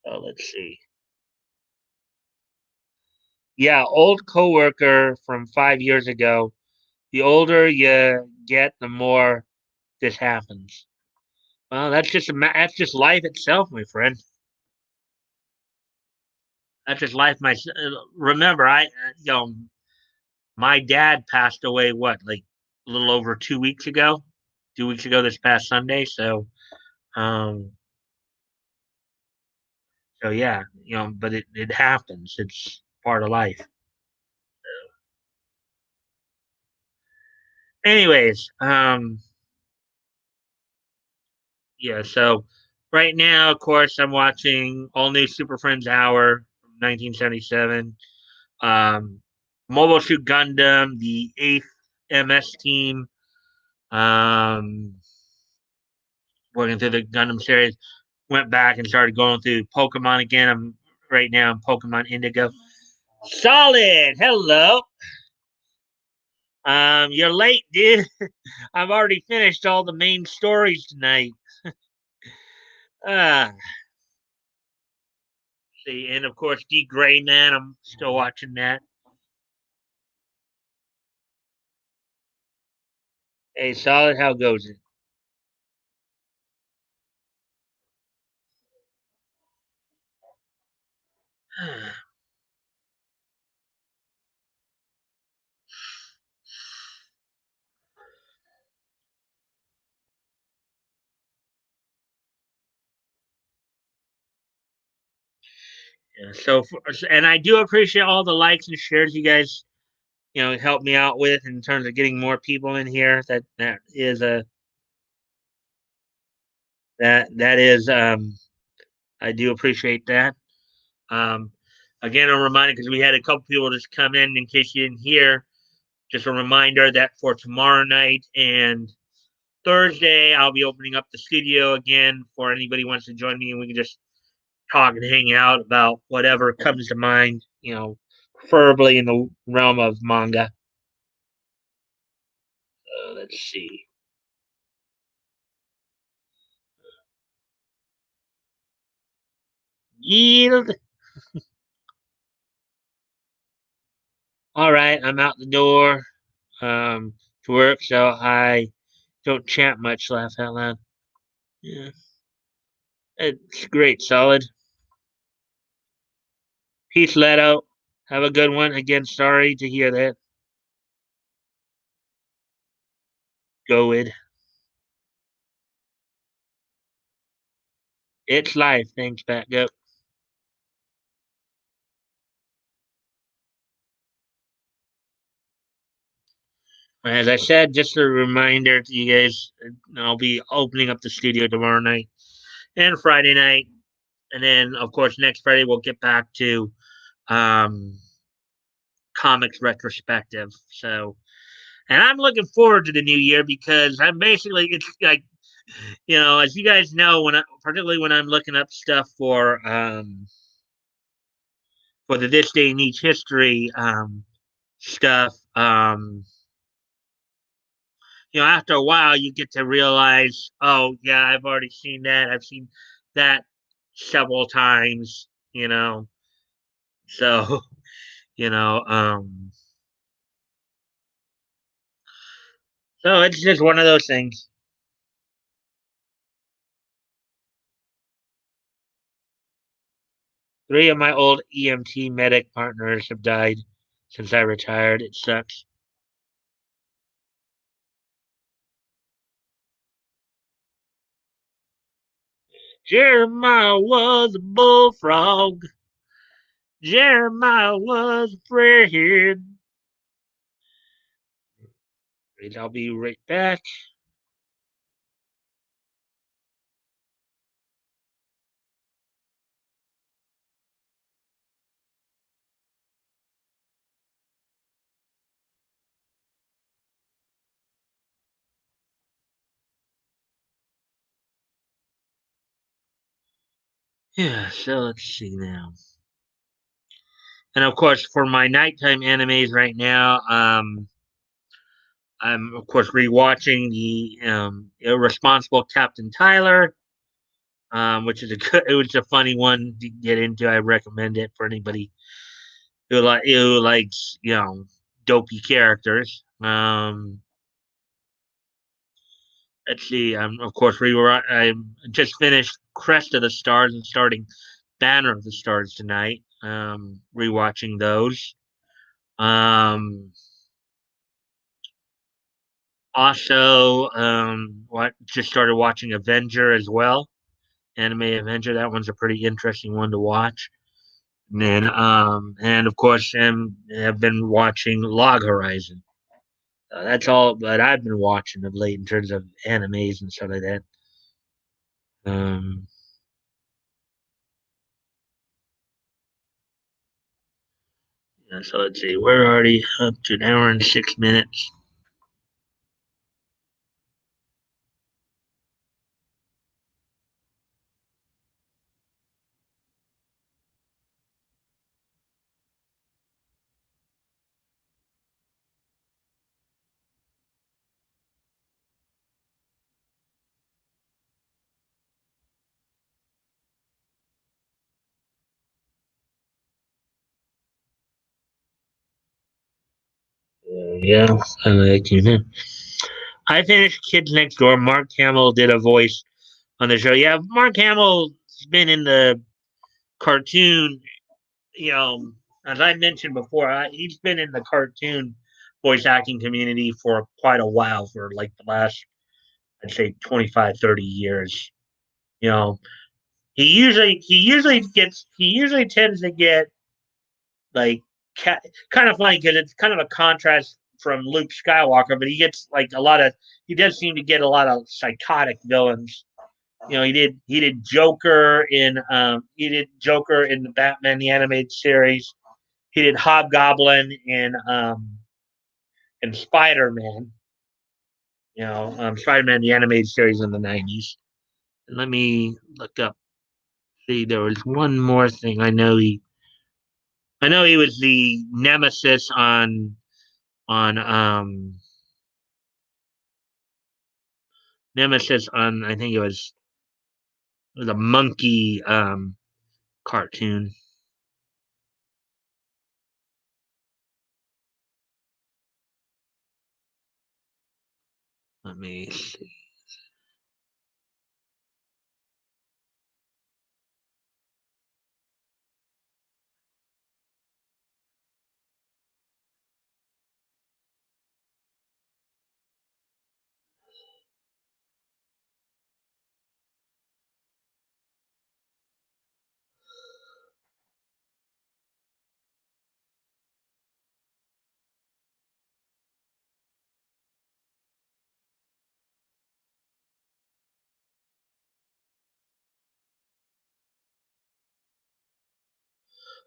A: So let's see. Yeah, old coworker from 5 years ago. The older you get, the more this happens. Well, that's just life itself, my friend. That's just life. Remember, my dad passed away. What, like a little over 2 weeks ago? 2 weeks ago, this past Sunday. Um, so yeah, but it happens. It's part of life. Anyways, yeah. So right now, of course, I'm watching All New Super Friends Hour from 1977. Um, Mobile Suit Gundam, the eighth MS team. Um, Working through the Gundam series, went back and started going through Pokemon again. I'm right now in Pokemon Indigo. Solid. Hello. You're late, dude. I've already finished all the main stories tonight. Ah, see, and of course, D Gray Man. I'm still watching that. Hey, Solid. How goes it? Yeah, and I do appreciate all the likes and shares you guys, help me out with in terms of getting more people in here. That is a that is I do appreciate that. Um, Again, a reminder because we had a couple people just come in case you didn't hear. Just a reminder that for tomorrow night and Thursday, I'll be opening up the studio again for anybody who wants to join me, and we can just talk and hang out about whatever comes to mind. Preferably in the realm of manga. Let's see. Yield. All right, I'm out the door to work, so I don't chant much. Laugh out loud. Yeah, it's great, solid. Peace, Leto. Have a good one. Again, sorry to hear that. Go it. It's life. Thanks, back up. As I said, just a reminder to you guys, I'll be opening up the studio tomorrow night and Friday night. And then, of course, next Friday, we'll get back to um, comics retrospective. And I'm looking forward to the new year because it's like, as you guys know, particularly when I'm looking up stuff for the This Day in Each History stuff, after a while you get to realize, oh yeah, I've already seen that. I've seen that several times. So you know, so it's just one of those things. Three of my old EMT medic partners have died since I retired. It sucks. Jeremiah was a bullfrog. Jeremiah was afraid. I'll be right back. Yeah, so let's see now. And of course, for my nighttime animes right now, I'm of course rewatching the Irresponsible Captain Tyler, which is a good, it was a funny one to get into. I recommend it for anybody who likes dopey characters. Let's see. I'm of course I just finished Crest of the Stars and starting Banner of the Stars tonight. Rewatching those. Um, Also, what just started watching Avenger as well. Anime Avenger. That one's a pretty interesting one to watch. And then, and of course, have been watching Log Horizon. That's all that I've been watching of late in terms of animes and stuff like that. Um, yeah, so let's see, we're already up to an hour and 6 minutes. Yeah, I like you. I finished Kids Next Door. Mark Hamill did a voice on the show. Yeah, Mark Hamill's been in the cartoon, you know, as I mentioned before, he's been in the cartoon voice acting community for quite a while, for like the last, I'd say 25, 30 years. You know, he usually tends to get like kind of funny because it's kind of a contrast from Luke Skywalker, but he gets like a lot of, he does seem to get a lot of psychotic villains. He did Joker in the Batman the animated series. He did Hobgoblin in Spider Man. Spider Man the animated series in the '90s. And let me look up. See, there was one more thing. I know he was the nemesis on nemesis on, I think it was a monkey cartoon. Let me see.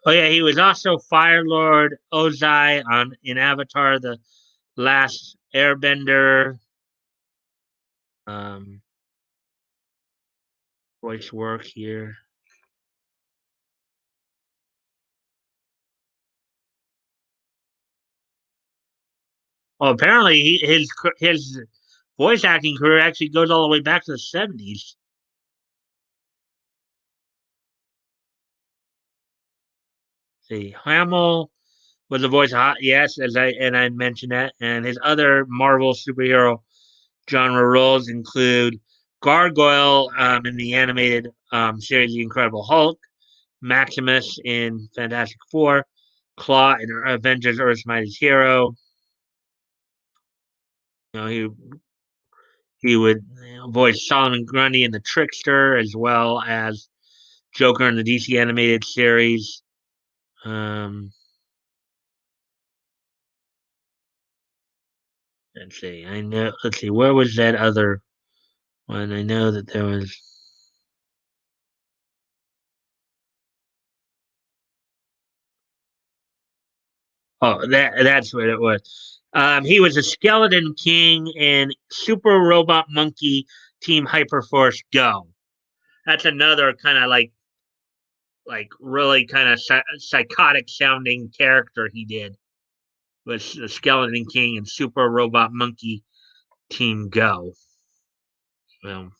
A: Oh yeah, he was also Fire Lord Ozai on in Avatar: The Last Airbender. Um, Voice work here. Well, apparently his voice acting career actually goes all the way back to the '70s. See, Hamill was the voice of yes, I mentioned that, and his other Marvel superhero genre roles include Gargoyle in the animated series The Incredible Hulk, Maximus in Fantastic Four, Claw in Avengers: Earth's Mightiest Hero. You know, he would voice Solomon Grundy in The Trickster, as well as Joker in the DC animated series. Um, let's see. I know. Let's see. Where was that other one? I know that there was. Oh, that's what it was. He was a Skeleton King in Super Robot Monkey Team Hyperforce Go. That's another kind of like really kind of psychotic sounding character he did. was the Skeleton King and Super Robot Monkey Team Go. Well,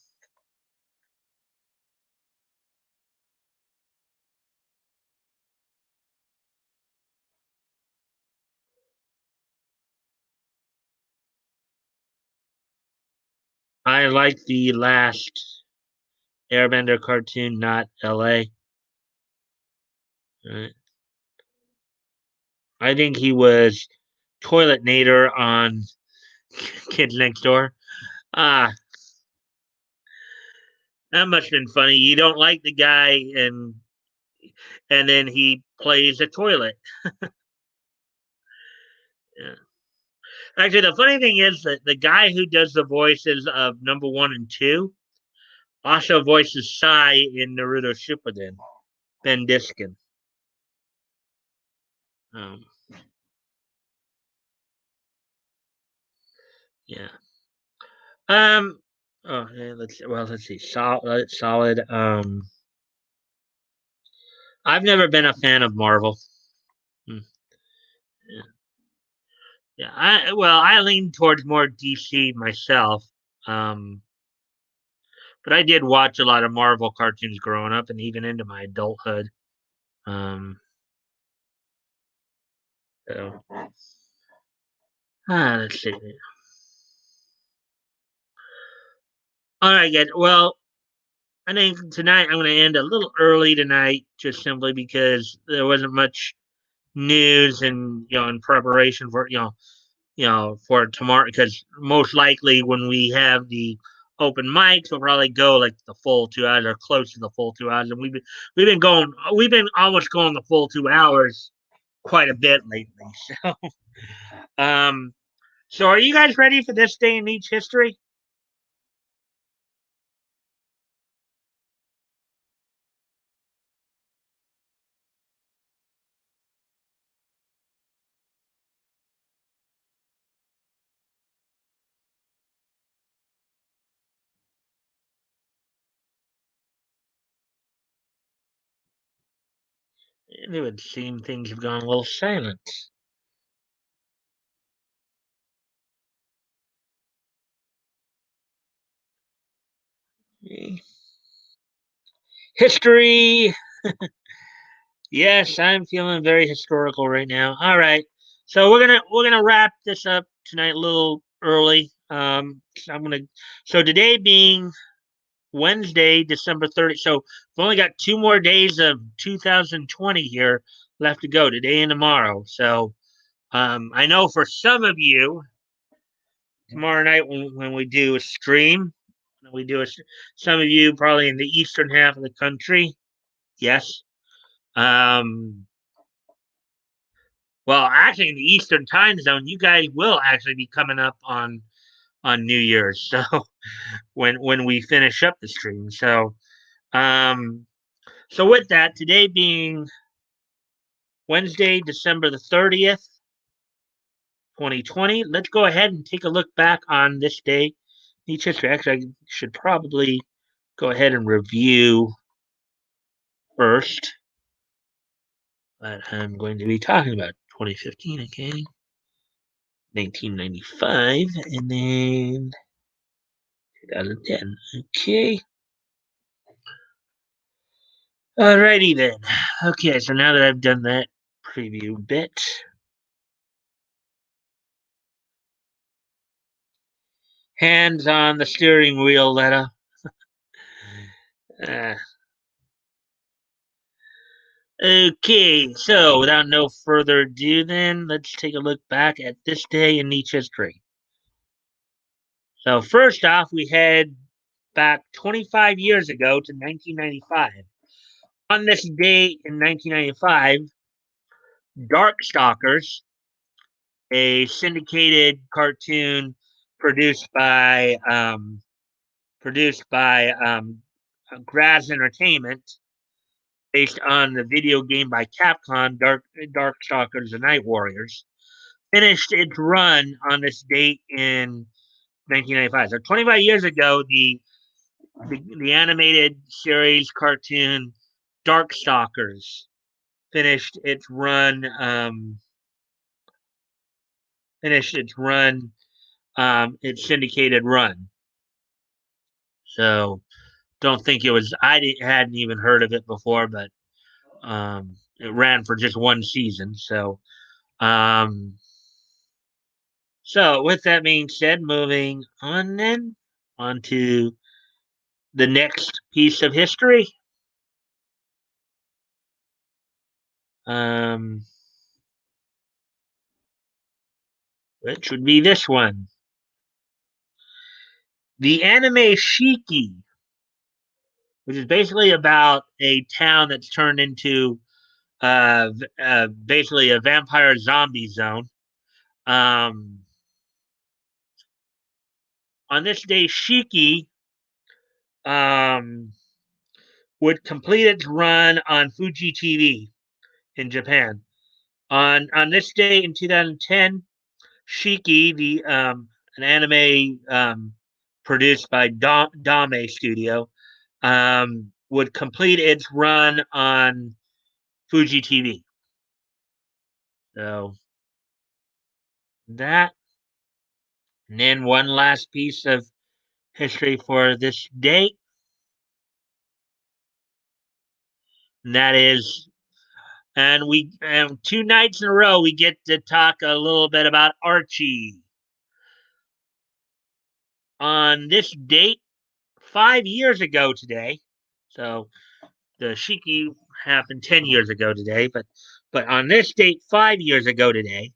A: I like the last Airbender cartoon, not LA. Right. I think he was Toilet Nader on Kids Next Door. Ah, that must have been funny. You don't like the guy, and then he plays a toilet. Yeah. Actually, the funny thing is that the guy who does the voices of number 1 and 2 also voices Sai in Naruto Shippuden. Ben Diskin. Um, yeah. Um. Oh, yeah, let's see. Solid. I've never been a fan of Marvel. Hmm, Yeah. Yeah. I lean towards more DC myself. Um. But I did watch a lot of Marvel cartoons growing up, and even into my adulthood. Um. So. Let's see. All right, good. Well, I think tonight I'm going to end a little early tonight, just simply because there wasn't much news and in preparation for for tomorrow. Because most likely when we have the open mics, we'll probably go like the full 2 hours or close to the full 2 hours. And we've been almost going the full 2 hours quite a bit lately. Um, so are you guys ready for this day in each history? It would seem things have gone a little silent. History. Yes, I'm feeling very historical right now. All right, so we're gonna wrap this up tonight a little early. So I'm gonna so today being Wednesday, December 30th. So we've only got 2 more days of 2020 here left to go, today and tomorrow. So I know for some of you, tomorrow night when we do a stream, we do a, some of you probably in the eastern half of the country. Yes. Um, Well, actually, in the Eastern time zone, you guys will actually be coming up on New Year's. So when we finish up the stream, um, so with that, today being Wednesday, December the 30th, 2020, let's go ahead and take a look back on this day. Each history. Actually, I should probably go ahead and review first. But I'm going to be talking about 2015, okay, 1995, and then 2010. Okay. Alrighty then. Okay, so now that I've done that preview bit, hands on the steering wheel, Letta. Uh, okay, so without no further ado, then let's take a look back at this day in Nietzsche history. So first off, we head back 25 years ago to 1995. On this day in 1995, Darkstalkers, a syndicated cartoon produced by Graz Entertainment, based on the video game by Capcom, Darkstalkers: The Night Warriors, finished its run on this date in 1995. So 25 years ago, the animated series cartoon Darkstalkers finished its run finished its run, its syndicated run. So don't think it was. Hadn't even heard of it before, but it ran for just one season. Um, so with that being said, moving on then on to the next piece of history. Um, which would be this one. The anime Shiki, which is basically about a town that's turned into basically a vampire zombie zone. Um, on this day, Shiki um, would complete its run on Fuji TV in Japan. On this day in 2010, Shiki, the an anime produced by Dame Studio, would complete its run on Fuji TV. So that, and then one last piece of history for this date, and that is, and we 2 nights in a row we get to talk a little bit about Archie. On this date, 5 years ago today, so the Shiki happened 10 years ago today, but on this date, 5 years ago today,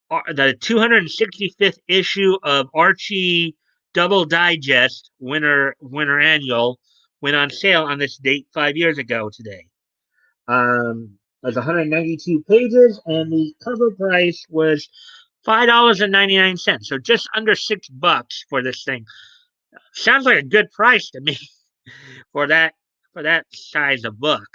A: the 265th issue of Archie Double Digest Winter Annual went on sale on this date 5 years ago today. It was 192 pages, and the cover price was $5.99, so just under $6 for this thing. Sounds like a good price to me for that size of book.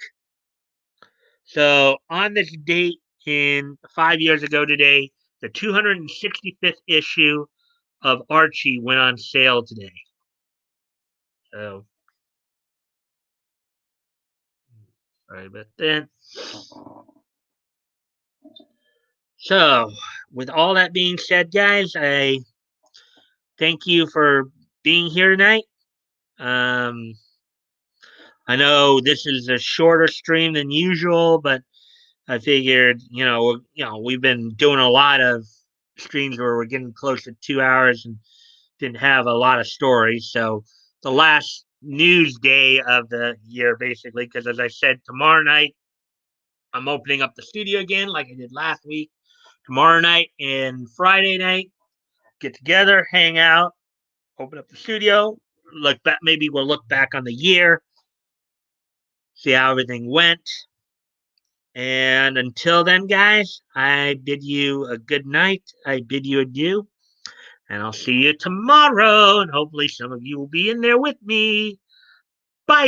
A: So on this date in 5 years ago today, the 265th issue of Archie went on sale today. So sorry about that. So with all that being said, guys, I thank you for being here tonight. Um, I know this is a shorter stream than usual, but I figured, we've been doing a lot of streams where we're getting close to 2 hours and didn't have a lot of stories. So the last news day of the year, basically, because as I said, tomorrow night I'm opening up the studio again, like I did last week. Tomorrow night and Friday night, get together, hang out, open up the studio, look back. Maybe we'll look back on the year, see how everything went. And until then, guys, I bid you a good night. I bid you adieu. And I'll see you tomorrow. And hopefully, some of you will be in there with me. Bye.